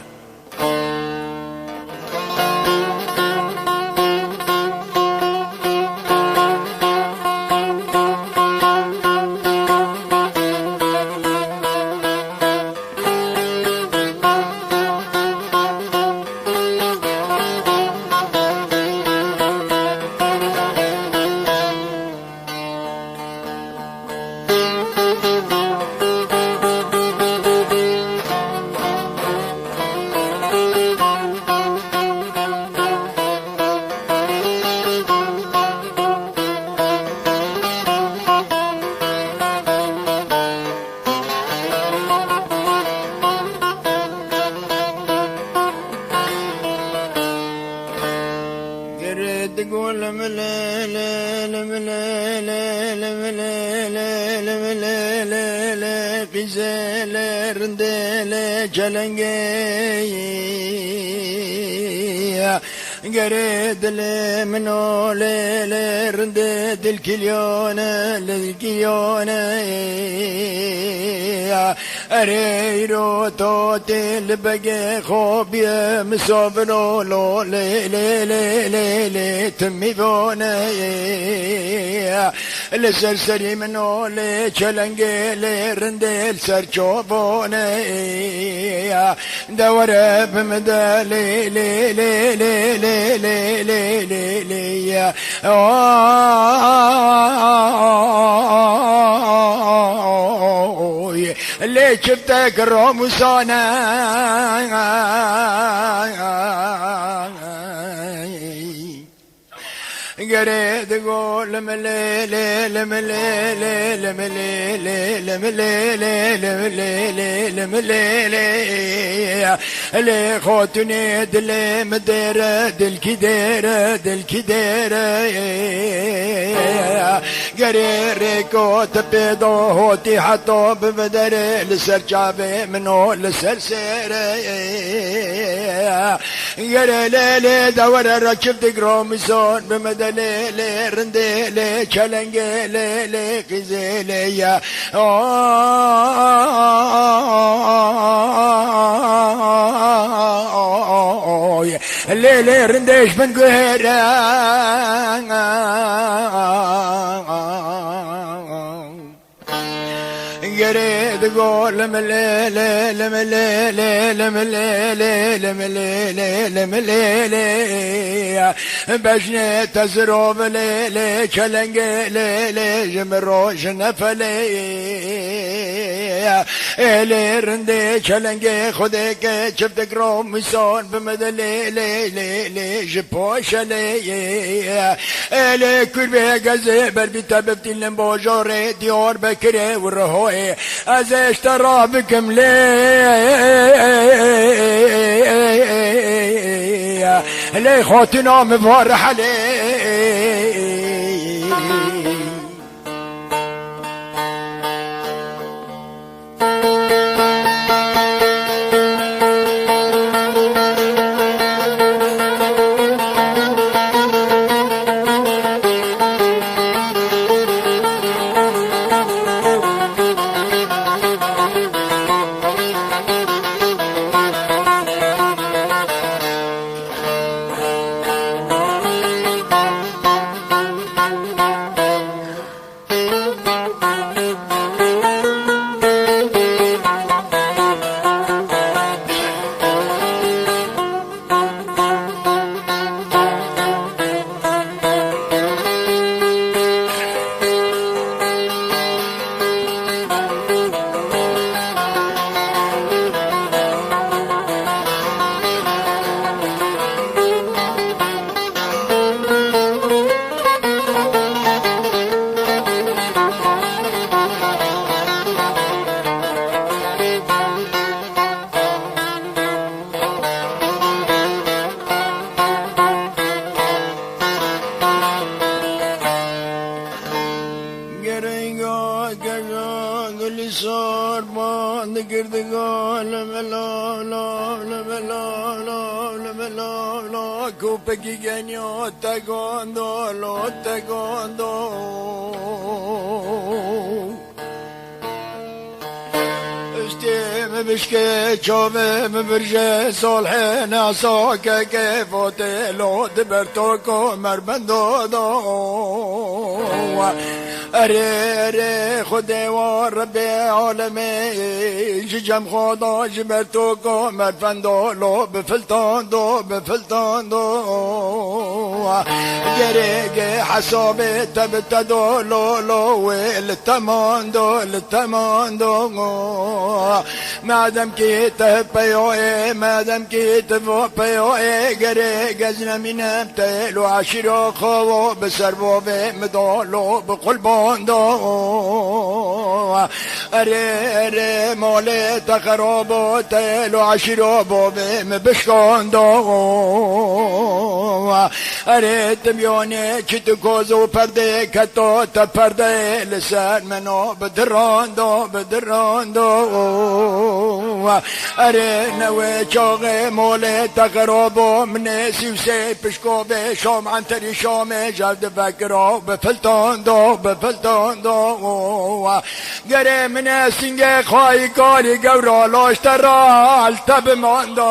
گره دل منو لیل رنده دل کلیانه للکیانه اره رو تو دل بگه خوبی مسافرو لو لیل تمیوانه لسرسری منو لی چلنگه لی رنده لسر چوبانه دوره بمده لی ليه شفتك الرمسانة قريت قول لمليلي لمليلي لمليلي لمليلي لمليلي لمليلي اللي خوتني دل مديرة دل كديرة دل كديرة قريري كوت بيضو هوتي حطو ببدري لسرجابي منو لسرسيري قري ليلي دور ركب دقرومي زون بمدلي لي رندي لي چلنگي لي لي قزي لي يا لي لي رنديش من قهرة قريد قول لمليلي لمليلي لمليلي لمليلي لمليلي بجني تزروب ليلي چلنگي ليلي جمروش نفلي لي رندي چلنگي خودك شفت قروم ميسون بمدلي لي لي جبوش لي لي كربي قزي بربي تببتي لنبوجوري ديور بكري والرهوي از اشترا بكم لي خوتنا مفرح علي چوبه مبرجه صلح ناساکه که فوته لود برتوکو مربندو دو اره خود و رب عالمه جم خدا جبرتوکو مرفندو لو بفلتان دو گرگ حساب تبتدو لو التمان دو مادم کی تپیوه مادم کی تفوپیوه گره گزنمینم تلو عشیرو خو بسربو مدالو بقلباندو اره مال تخرابو تلو عشیرو بوبم بشکاندو اره تمیانه چی تو کوزو پرده کتو تا پرده لسر منو بدراندو اره نوه چاقه مال تقرابو من سیوسه پشکو به شام عنتری شام جد فکرو بفلتان دو گره من سنگ خواهی کاری گورا لاشترال تب ماندو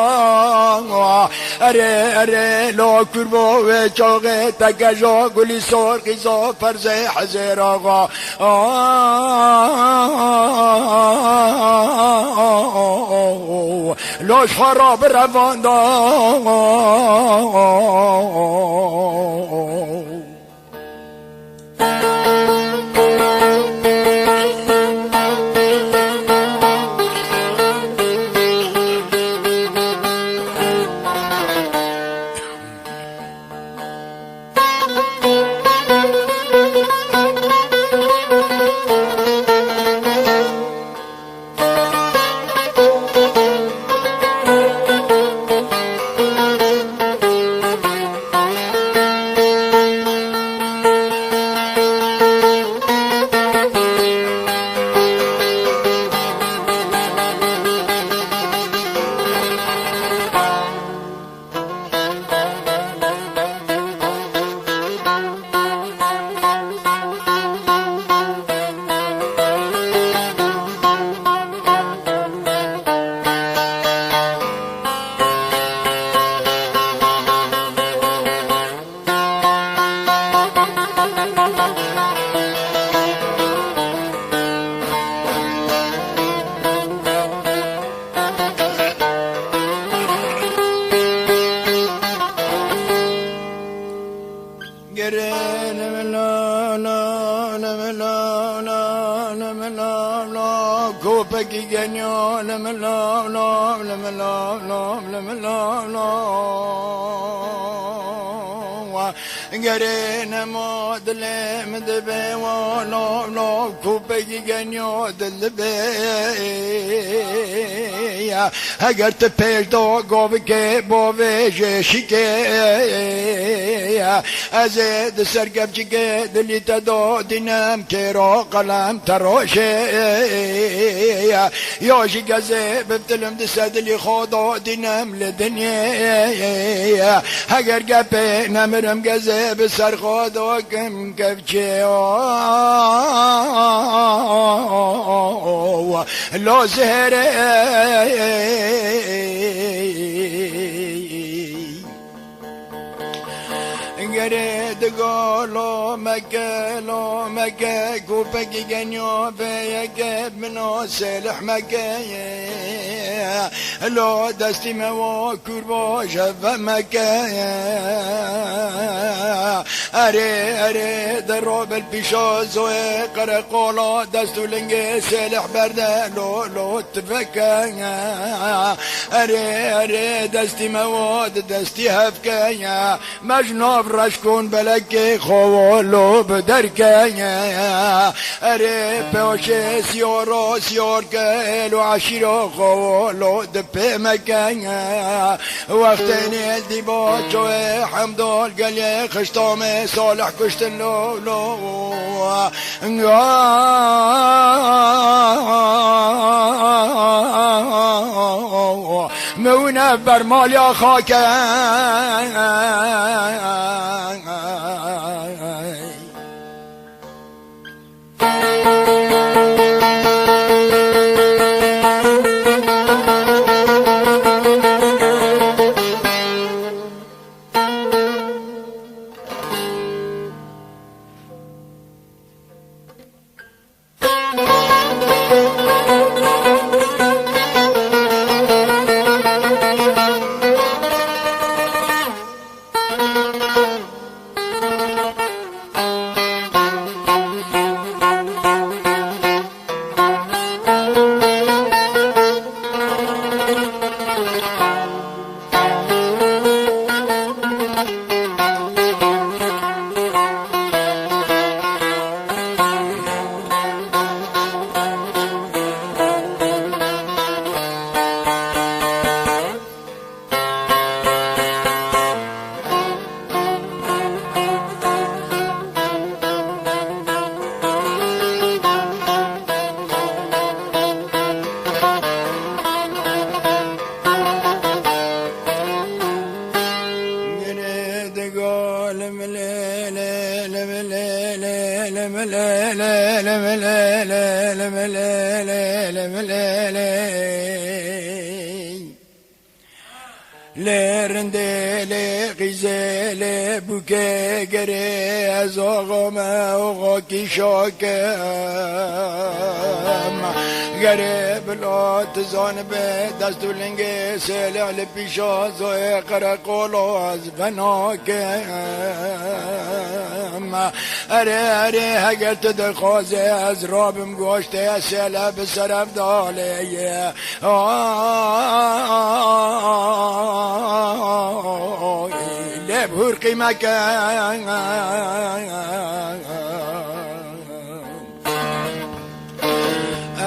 اره لا کربو و چاقه تکجا گلی سرخی زا فرز حزیر آقا لاش خراب روان دا کوپکی گنیا لملا لا لملا لا لملا لا گره نماد لمد به والا لا کوپکی گنیا دل به اگر ته پیش دا گاو که با ویشی که از د سرگب چگه دلی تا دینم که را قلم تراشه یا شی گزه ببتلم دست دلی خدا دینم لدنیا اگر گپه نمرم گزه به سر خدا کم کفچه لا زهره گره دگالو مکه کوپکی گنیا بیگه منو سلح مکه لو دستی موا کربا شف مکه اره در راب البیشا زوی قرقالا دستو لنگه سلح برده لو تفکه اره دستی مواد دستی هفکه مجناف رشکون بلکه خوالو بدرکه اره پیوشه سیار که لو عشیرا خوالو دپه مکه وقت نیل دیبا چوه حمدال گلی خشتام صالح کشتن لو مونه بر مال یا خاک لرنده لغیزه لبوکه گره از آقا کی شاکم گره بلات زان به دستو لنگه سلع لپیشا زوی قرقولو از بناکم اره اگر تدخوازه از رابم گوشته سلع بسرف داله لبهور قیمک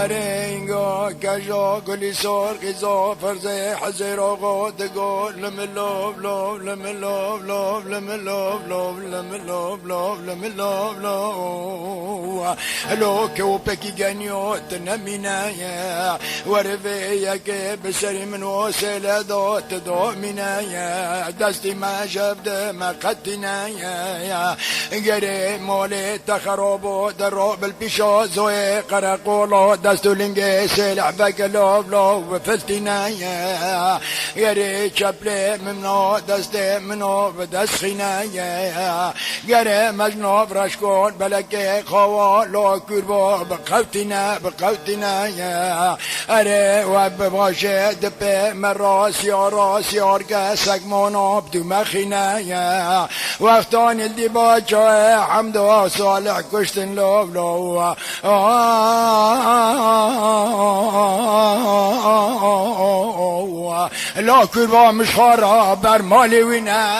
ارینگا کجا گلی سر قیزا فرزه حزیر آقا دگو لملوب لوب لملوب لوب لملوب لوب لملوب لوب لملوب لوب لو كو بكي جنيوت نمينايا ورفيا كي بسري من وسيلة دوت دومينايا دستي ما شفت ما قتنايا قري مولي تخربو دروب البيشو زوي قرقولو دستو لنجي سلح بكلو لوب لوب فلتنا گره چپله منو دست منو بدست خینا گره مجنوب رشکون بلکه خواه لا کربا بقوتنا اره و بباشه دپه من راس یار که سگمانا بدو مخینا وقتان الدی باچه حمد و صالح کشتن لوب لو لا کربا مشخارا بر مالی وینا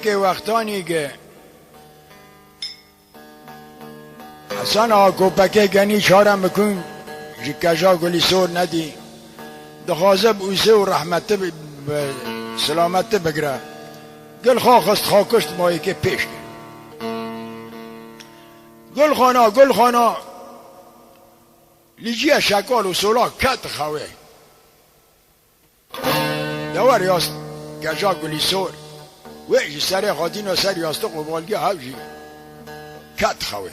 که وقتانی که حسن آکو پکه گنی چارم بکن جکجا گلی سور ندی دخوازه بوزه و رحمت سلامت بگره گل خواست خاکشت مایی که پیش که گل خانا لیجی شکال و سولا کت خواه دور یاست گجا گلی سور ویجی سر خاتین و سر یاستق و بالگی حوجی کت خواه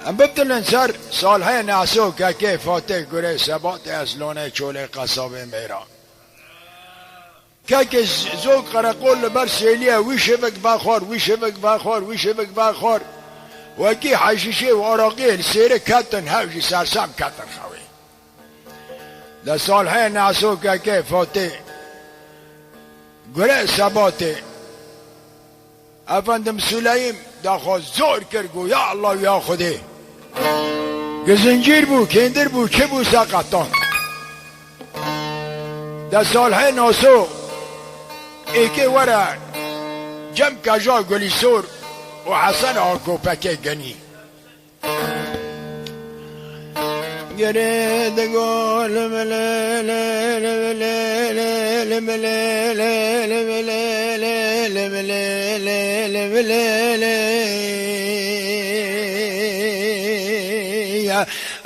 ام ببتلن سر سالهای نعسو که فاتح گره ثبات از لونه چوله قصاب میران که زوگ قرقول بر سیلیه ویشوک بخور وکی حشیشه و عراقی سیره کتن حوجی سرسم کتن خواه در سالهای نعسو که فاتح گره ثبات افندم سلیم داخل زور کرگو یا الله یا خودی گزنجیر بو کندر بو چه بو ساقتان در سالهای ناسو ایکه ورا جم کجا گلی سور و حسن آکو پکه گنی گره دگو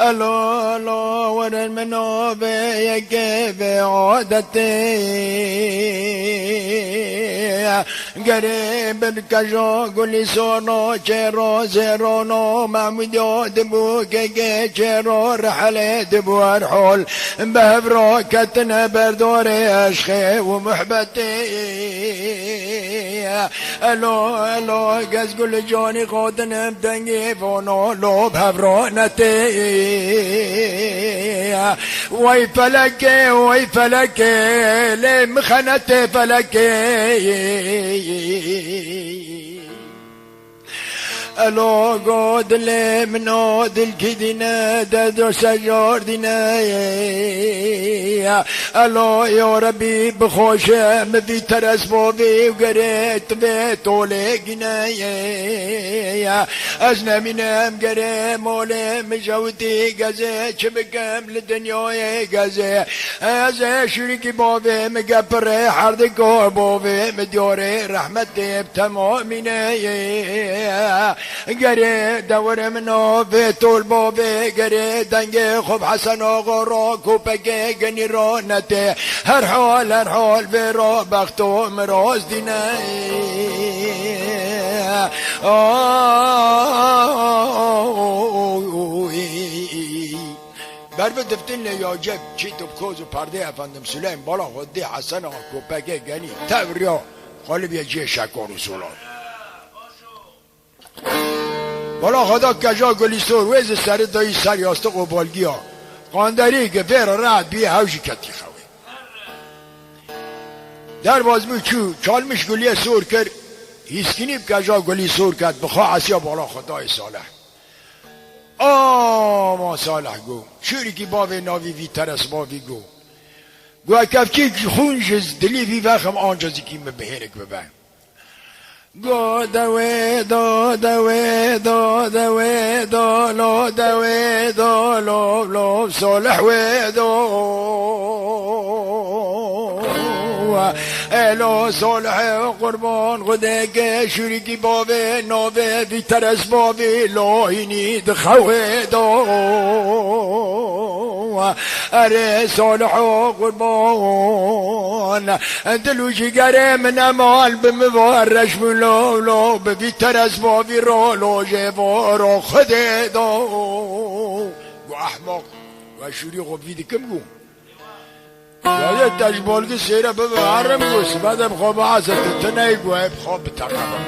الله ورن منو بيك بعادتي قريب الكجو قولي سونو چرو زيرونو محمودو دبو كيكي چرو رحلي دبو ارحول بهبرو كتنا بردوري اشخي ومحبتي الو قز قول جوني خودنا بدنجي فونو لو بهبرو نتي وي فلكي لي مخنتي فلكي الو قدل منو دل كدنا دادو سجار دينا الو يا ربي بخوشة مبي ترس بوبي وقريت بيتولقنا ازنا منام قري مولي مجودي قزي شبكم للدنيا قزي ازي شريكي بوبي مقبري حردكو بوبي مديوري رحمتي بتمامنا قري دور منو بيتول بوبي قري دنجي خب حسن وغرو كوبكي قني رونتي هر حول بيرو بختو مروز دينا بر به دفتن یاجب چی تو بکوز و پرده افندم سلیم بالا خودی حسن آقا کوپکه گنی توریا قالب یه جه شکر و سولان بالا خدا کجا گلیستور ویز سر دایی سر یاسته قبالگی ها قاندری که بیر رد بیه هوشی کتی خواه در بازمو چو چالمش گلیه سور کرد هیسکینی کجا گلی سور کرد بخواه اسیا بالا خدای صالح ما صالح گو شوری کی باوی ناوی وی ترس باوی گو اکفکی خونجز دلی وی وخم آنجازی کی مبهرک ببن گو دوی دو دوی دو دوی دو لو دوی دو لو صالح وی دو الو صالح قربان خداك شريكي بابي نوبي في ترس بابي لوهيني دخوي دو اري صالح قربان دلوجي قري من امال بمبارش من لو في ترس بابي رولو جيبورو خدي دو احمق وشوري غبيدي كم قوم یه تجبالگی سیره به حرم گوست بعدم خواب عزت تنهی گوهب خواب بترقبم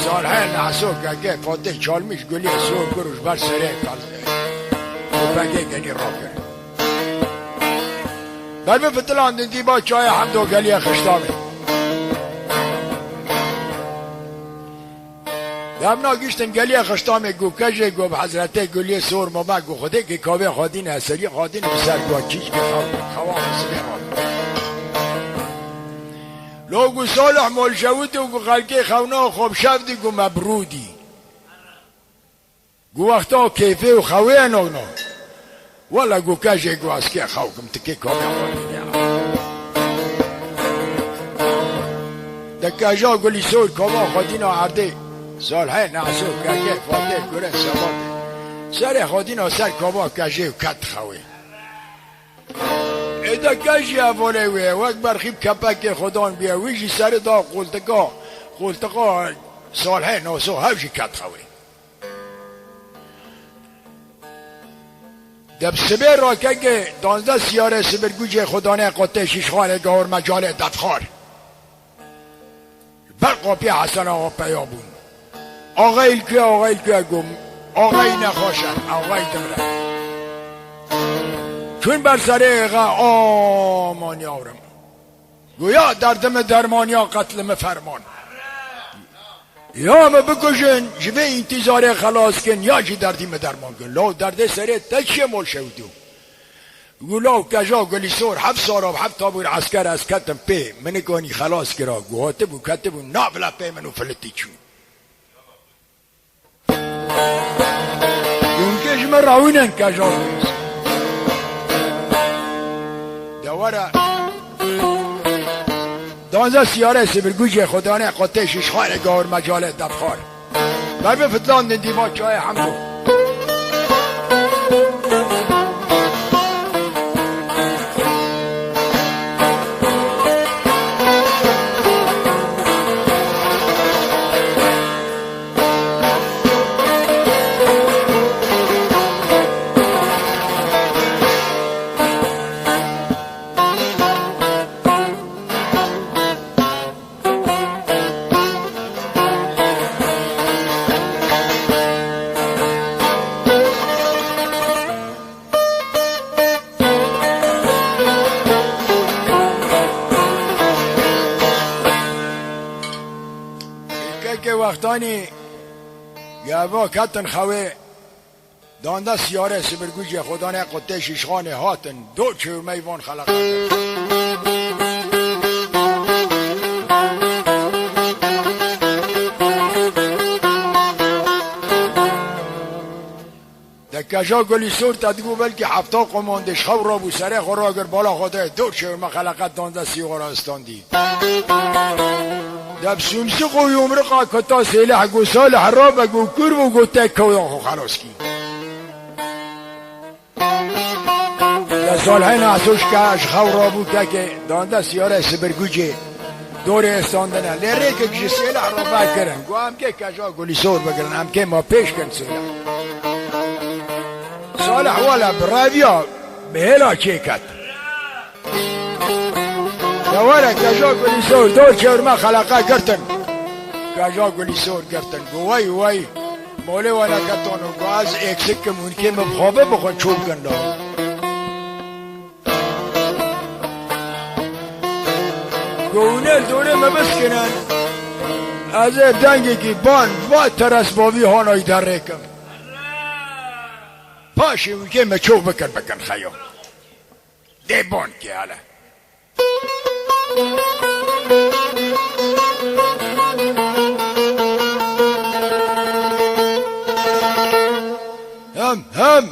سالهای نحسو که فاتح چالمیش گلی سور کروش بر سره کلزه و بگه گنی را کرد بر به فتلان دیدی با چای حمدو گلی خشتامه همنا گشتن گلی خشتام گو کجه گو حضرته گلی سور ماما گو خوده که کاوه خادین اثری خادین بسر گو چیچ که خواه سبه لو صالح مول شوتی و گو خلقی خونا خوب شفتی گو مبرودی گو وقتا کیفه و خواه نونا والا گو کجه گو اسکی خوکم تکی کاوه خادین دکجا گلی سور کاوه خادین عرده سالهای نعسو کجه فاته گره سواته سر خادین سر کابا کجه و کت خواه ایده کجه اوله وی وقت برخیب کپک خدان بیا ویجی سر دا قلتقا سالهای نعسو هوشی کت خواه دب سبر را که 12 سیاره سبرگوجه خدانه قطع شیشخانه گاور مجاله دفخار برقاپی حسن آقا پیابون آقای که گم آقای نخواشن آقای دمرن چون بر سر اقا آمانی آورم گویا دردم درمانیا قتلم فرمان یا ما بکشن جوه انتظار خلاص کن یا جی دردیم درمان کن لو درد سره تکشه مول شودو گولاو کجا گلی سور 7 ساراب 7 تابور عسکر از کتم پی منگانی خلاص کرا گوهاته بو کتبو نابلا پی منو فلتی چون يونكش مراوينا كجوز دوارا دانزا سيارة سبرگوش خدانه قطع ششخانه گاور مجاله دفخار بر به فتلان دندیما چای حمدو وقتانی گوا کتن خواه دانده سیاره سبرگوجی خدانه قطه شیشخانه هاتن دو چور میوان خلقه دکجا گلی سور تدگو بلکه هفتا قماندش خو را بو سره خورا اگر بالا خاطر دو چور مخلقت دانده سیاره استاندی دب سمسی قوی عمرقا کتا سیلح گو صالح را بگو کور و گو تکو یا خو خلاص کی در سالهای نحسوش که اشخو را بو که دانده سیاره سبرگوجه دور استاندنه لیره که کشی سیلح را بکرن گو هم که کجا گلی سور بگرن هم که ما پیش کن سیلح صالح والا برادیا بهلا چیکت دواره کجا گلی سور دور چور ما خلقه گرتن کجا گلی سور گرتن گو وای موله والا کتانو گو از ایک سکه مونکه مبخوابه بخون چوب کن لا گونه دوره مبسکنن از دنگی که بان با ترس باوی هانای در ریکم پاشی مونکه مچوب بکن خیام ده بان که حالا هم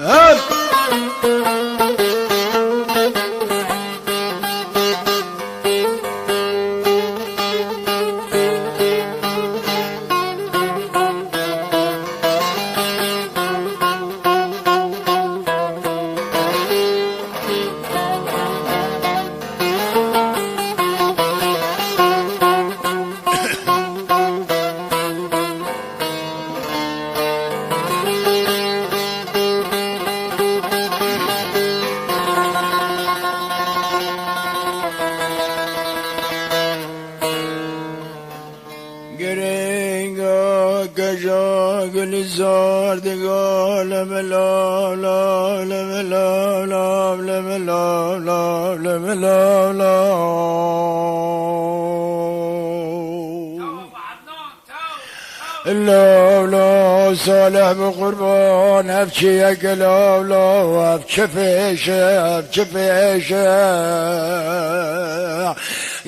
لا صالح بقربان ابچی اگلا لا ابچه فیشه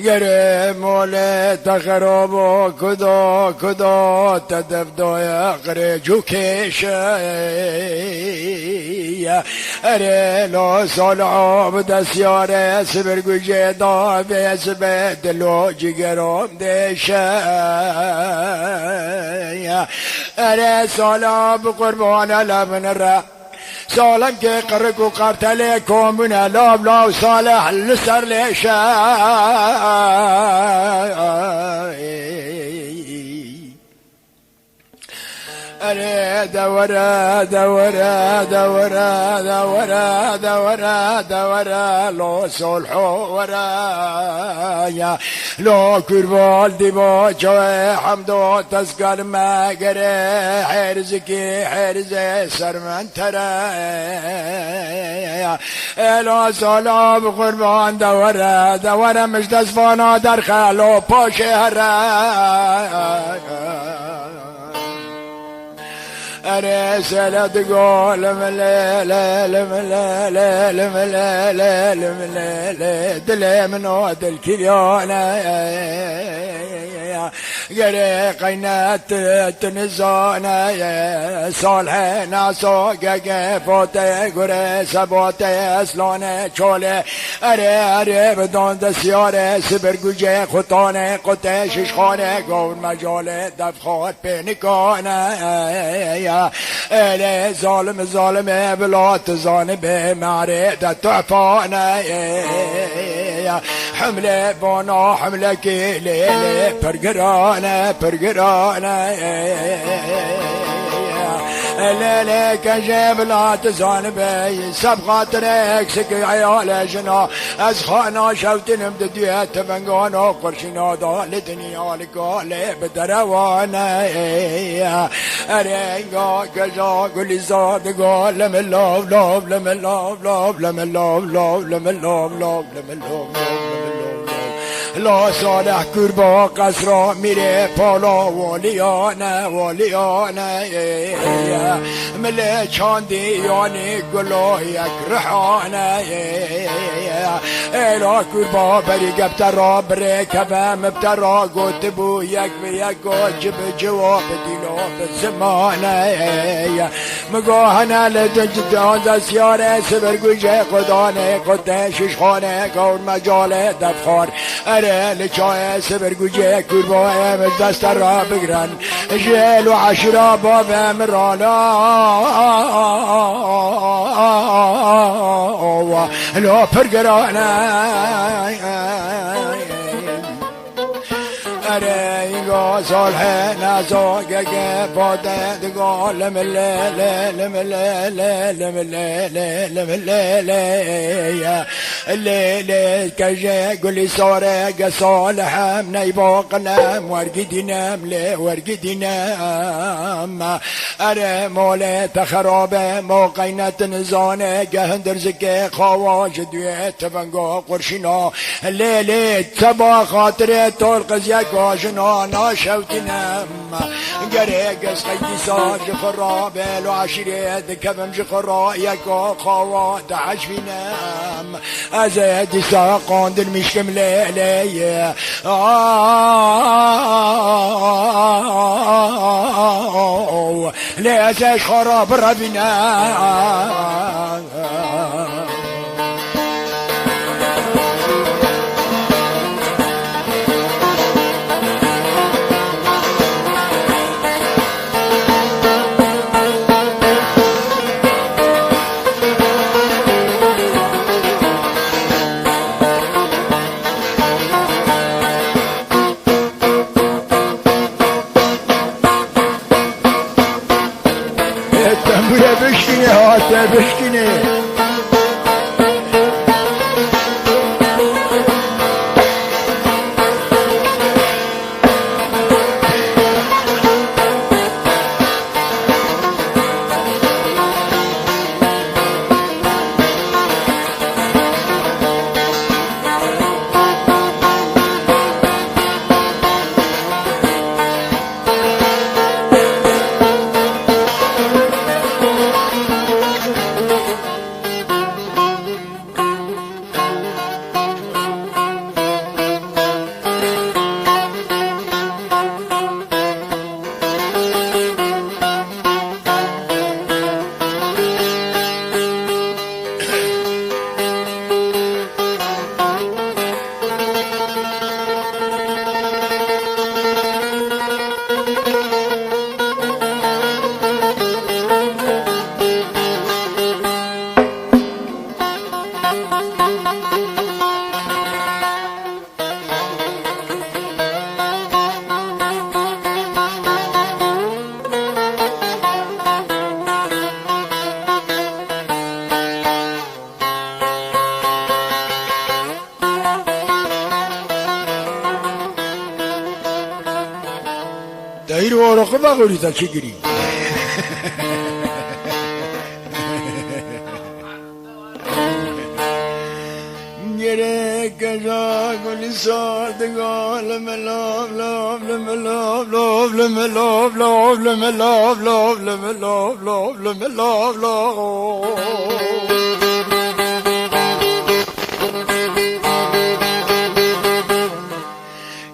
گره مال تخرابا کدا تدفدای اقره جو کشه اره لا صالح بدسیاره سبرگوجه دا بیس بدلو جگرام دیشه اره صالح بقربان لبن را سالم که قرق و قرتل کامونه لا صالح لسر لیشه اره دوره لو صلح ورا لو كربال ديبا جوه حمدو تسقر ماقره حرز سرمن ترى لو صلاب قربان دوره مش دسفانا در خلو پاشه اره سلت قول دل منو دل كليانا قري قينات تنزانا صالح ناسو فوتي قري سبوتي اسلانه چوله اره بدون دسياره سبرگوجه خطانه قطه ششخانه قول مجاله دفخات بينكانه اله ظالم بلا تزان بمعري تعفانا حمله بانا حمله كيلي برقرانه لا كجيب لا تزان بي سبقات ريكسك عيال جنا أزخانا شوتن مددية تفنقانا قرشنا دال دنيا لقالي بدروانا أرينقا كجا قولي زاد قال لمن لوب لا صالح کربا قصرا میره پالا والیانه مله چاندی یعنی گلاه یک رحانه ایلا کربا بری گبترا بره کبم ابترا گوت بو یک به یک جب جواب دیلو به زمانه مگاهنه لدنجدان دستیاره سبرگوشه قدانه قدشش خانه گور مجال دفخار اره لچای سبرگوشه کربا دست را بگرن جل و عشرا باب مرانا لا پرگرانه اره اینگاه صالح نزاگه باده دگاه لیلی کجه گلی ساره گه صالحم نیباقنم ورگدینم اره مال تخرابه موقعینت نزانه گه هندرزگه خواج دوی تفنگا قرشینا لیلی تبا خاطره طول قزیه گاجنا ناشوتنم گره گز قیدی ساج خرابه لو عشیره دکبم جخرا یکا خواد عجبینم از دیسا قاندر میشکم لیلی لیزش خراب ربینم بشکنه دایر ورقه بقولی تا چی گیری گره کجا گلی ساردگاه لملاب لاب لملاب لاب لملاب لاب لملاب لاب لملاب لاب لملاب لاب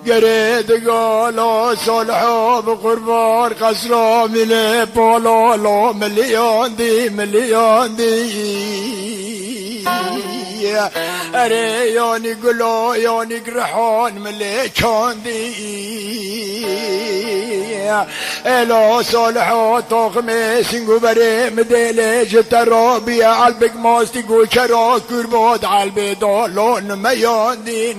گره دگالا صالحا بقربان قصرا مله بالا لا ملیان دی اره یانی گلا یانی گرحان مله چاندی الا صالحا طاقم سنگو بره مدله جترا بیا علبک ماستی گو چرا کرباد علب دالان نمیاندی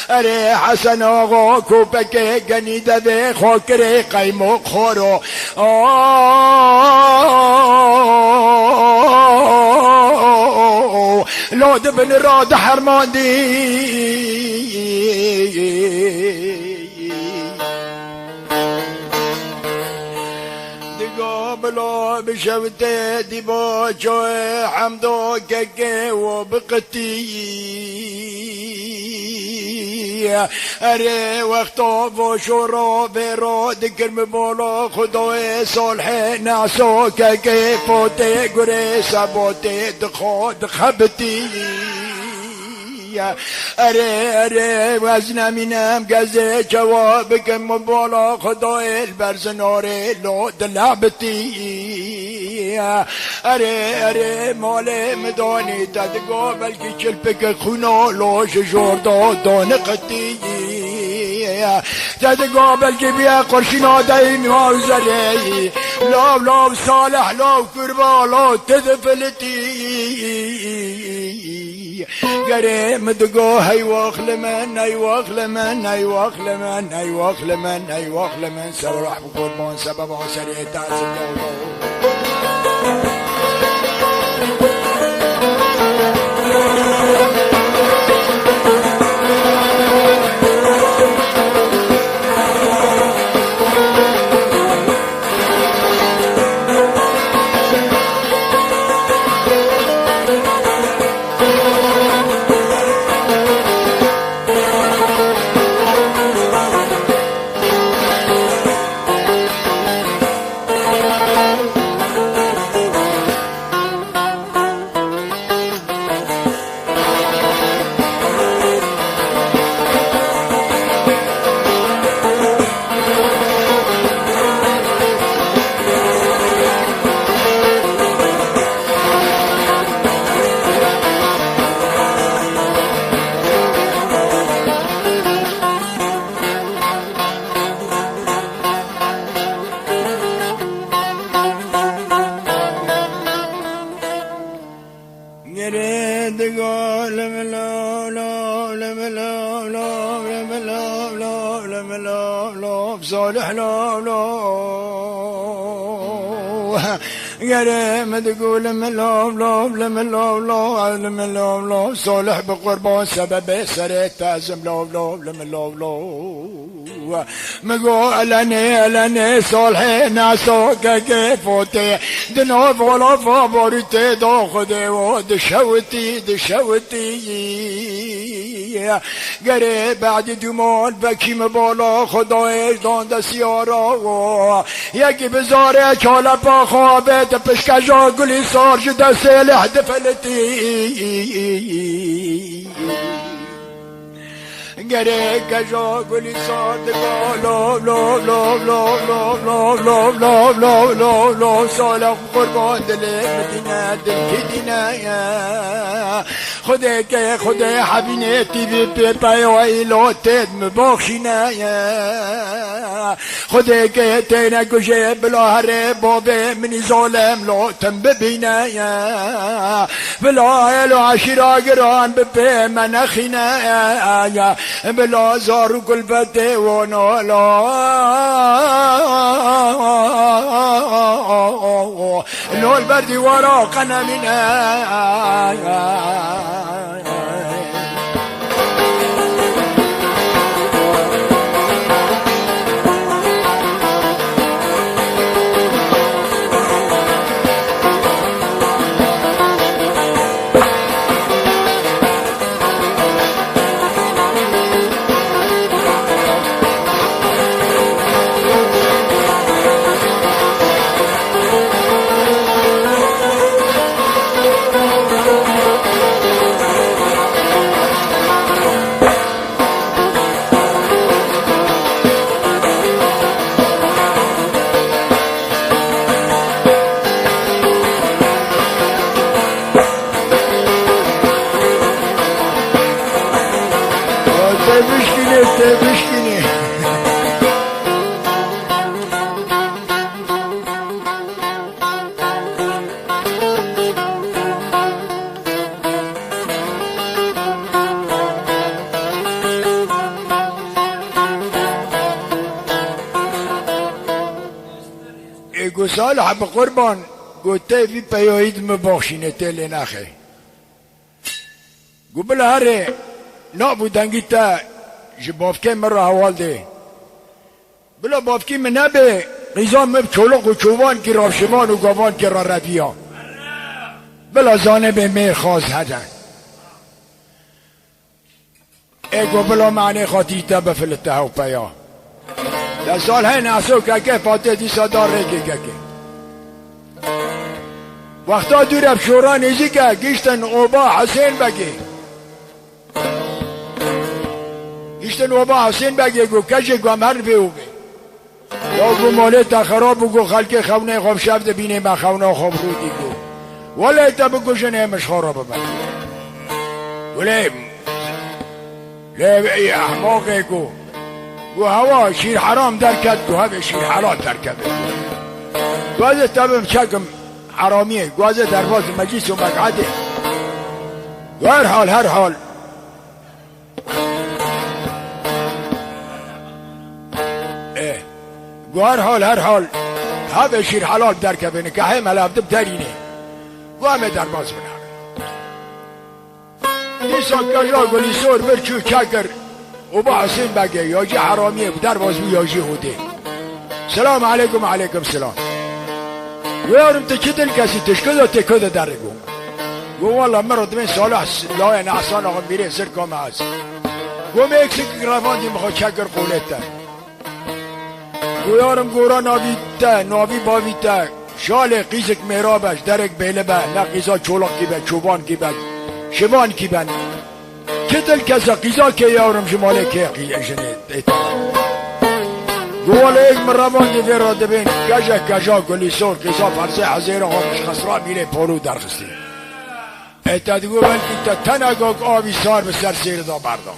اره حسن آقا کوپک گنیده به خاکر قیمق خورو لاد بن راد حرماندی قابلو بشوته ديبو جوي حمدو ككي وبقتي اري وقتو وشورو بيرو دكر مبولو خدوي صلحي ناسو ككي فوتي قري سابوتي دخود خبتي اره وزن مینم گزه جواب کم بالا خدای البرز ناره لو دلعبتی اره مال مدانی تدگو بلکی چلپک خونا لوش جوردا دانقتی تدگو بلکی بیا قرشنا دایم هاوزره لاو لاو صالح لاو کربا لاو تدفلتی قريم دقو هاي واخلمن هاي واخلمن هاي واخلمن هاي واخلمن هاي واخلمن سرح بقربان سبب عسري تعزم صالح لا قريم تقول ملوم لوم لملوم لوم لملوم لوم صالح بقربان سبب سريت تعزم لوم لوم لملوم لوم مقول ألاني صالحي ناسوك كيفوتي دنوف ولا فابورتي داخدي ودشوتي قريب بعد دمال بكي مبالا خدایش دان دستیارا یکی بزاره چاله پا خوابت پشکجا گلی سار جده سیلح دفلتی گره کجا گلی سار دگا لو لو لو لو لو لو لو لو لو لو لو سالخ قربان دل مدینه دل کی دینه خدا که خدا حبینتی بی پیوی لاتد مباخشینه خدا که تینه گوشه بلا هره بابه منی ظالم لاتم ببینه بلا هلو عشیرا گران بپه من خینه بلا زارو قلبته ونالا لو البردي ورا قنمنا تبشكني يقول صالح بقربان قلت في بيويد مباخشينة تلين أخي قبل هاري نابو دنگيتا جبافكي مرة هوالدي بلا بافكي منابي قیزام چولق و چوبان که را شمان و گاوان که را ردیا بلا زانب میر خواز هدن ایگو بلا معنی خاطیتا بفلته و پیا در سال های ناسو که فاتح دیسا دار ریگی که وقتا دور اب شورا نیزی که گیشتن اوبا حسین بگی گیشتن اوبا حسین بگی گو کجی گو مر بیو بی یا گو مالیتا خراب گو خلق خونه خوب شفت بینه ما خونه خوب رودی گو ولی ایتا بگو جنه مش خراب بگی ولی ای احماقه گو هوا شیر حرام درکت گو هوا شیر حلال درکت گوازه تبم چکم حرامیه گوازه درواز مجلس و مقعده و هر حال گو هر حال هوا شیر حلال درکت نکاحه ملابده بترینه گو همه درواز بناره نیسا کجا گلی سور برچو چکر و با حسین بگه یاجی حرامیه درواز بو یاجی هوده سلام علیکم سلام ويارم تكدن كاسي تشكده تكده درجو والله مرض من صالح لا نعسان اغم بيري سركو معاز وميكسك غرافان دي مخو شكر قولتا ويارم قورا نابي باويتا شال قيسك ميرابش درك بيلبا لا قيسا چولق كيبا چوبان كيبا شمان كيبا كدل كاسا قيسا كي يارم شمالي كي جنيد گوال ایک مرمان دی ویرا دبین کجا گلی سور قیصا فرسه حزیر آقا مش خسرا میره پولو درخستی ایتا دیگو بلکی تا تنگاک آبی سار به سر سیر دا بردان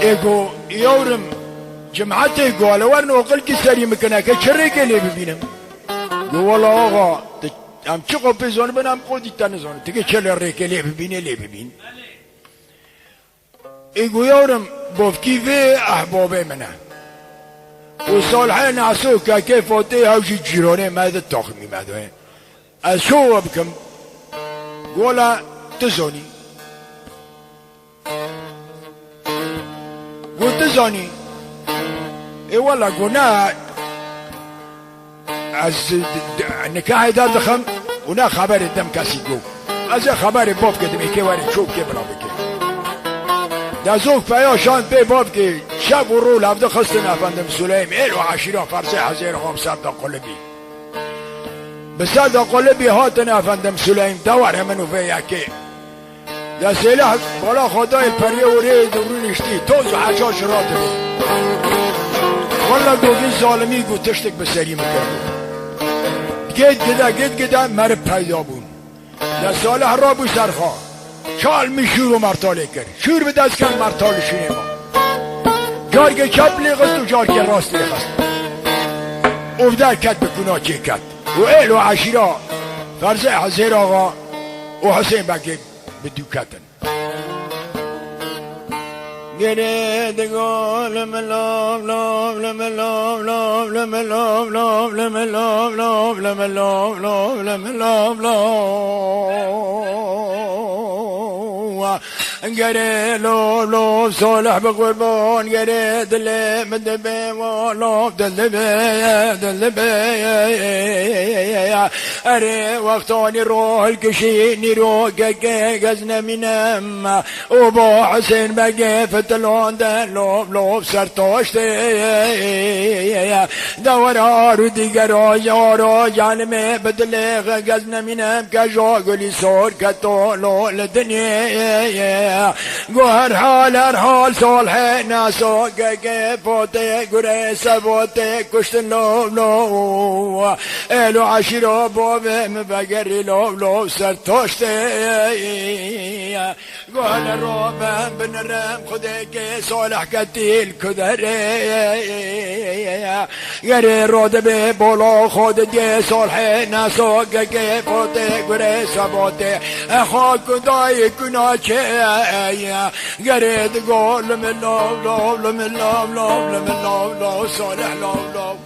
ایگو یورم جمعت گوال ورن اقل کی سری مکنه که چره گلی ببینم گوال آقا هم چه قوپی زانه بنام خودی تنزانه تگه چله ریکلی ببینه لی ببین ایگو یورم بافکی وی احبابه منه و صالحه نعسو که که فاته هاوشی جیرانه مده تاخمی مده از شو بکم گولا تزانی گو تزانی ای والا گو نه از نکاح دار دخم و نه خبر دم کسی گو از خبر باب کدم ای که واری چوب که بنا بکر دازوک پیا شان پی باب که شب و رو لفظ خستن افندم سلیم ایل و عشیرا فرسه حزیر غام صدا قلبی بصدا قلبی هاتن افندم سلیم دور همنو فیا که دا سیله بالا خدای پریه و ری دورون اشتی توز و حجاش را داری والا گوگی ظالمی گو تشتک بسری مکرد گید گده مرد پیدا بون دا صالح را بو سرخواه چال می شور و مرتاله کرد شور به دست کن مرتاله شینه ما جارگه چپ لیغست و جارگه راست لیغست افدر کد بکنا چه کد و ایل و عشیرا فرزه حزیر آقا و حسین بگه بدو کتن گره دگاه لملاب لاب لملاب لاب لملاب لاب لملاب لاب لملاب لاب لملاب لاب گره لو صالح بقربان گره دل مدبه والله دل به اره وقتانی روح کشینی رو که گزن منم و با حسین بگه فتلان در لوب سرتاشته دورا رو دیگر آجارا جانمه بدل گزن منم که جا گلی سور کتو لول دنیا گو هر حال صالح ناسو که فوته گره سبوته کشتن لو ایلو عشیرو بوه مبگری لو سرتاشته گو هر رو بنرم خوده که صالح کتیل کدره گره روده به بولا خود دی صالح ناسو که فوته گره سبوته خاک دای کناچه قريت قول من لو صالح لو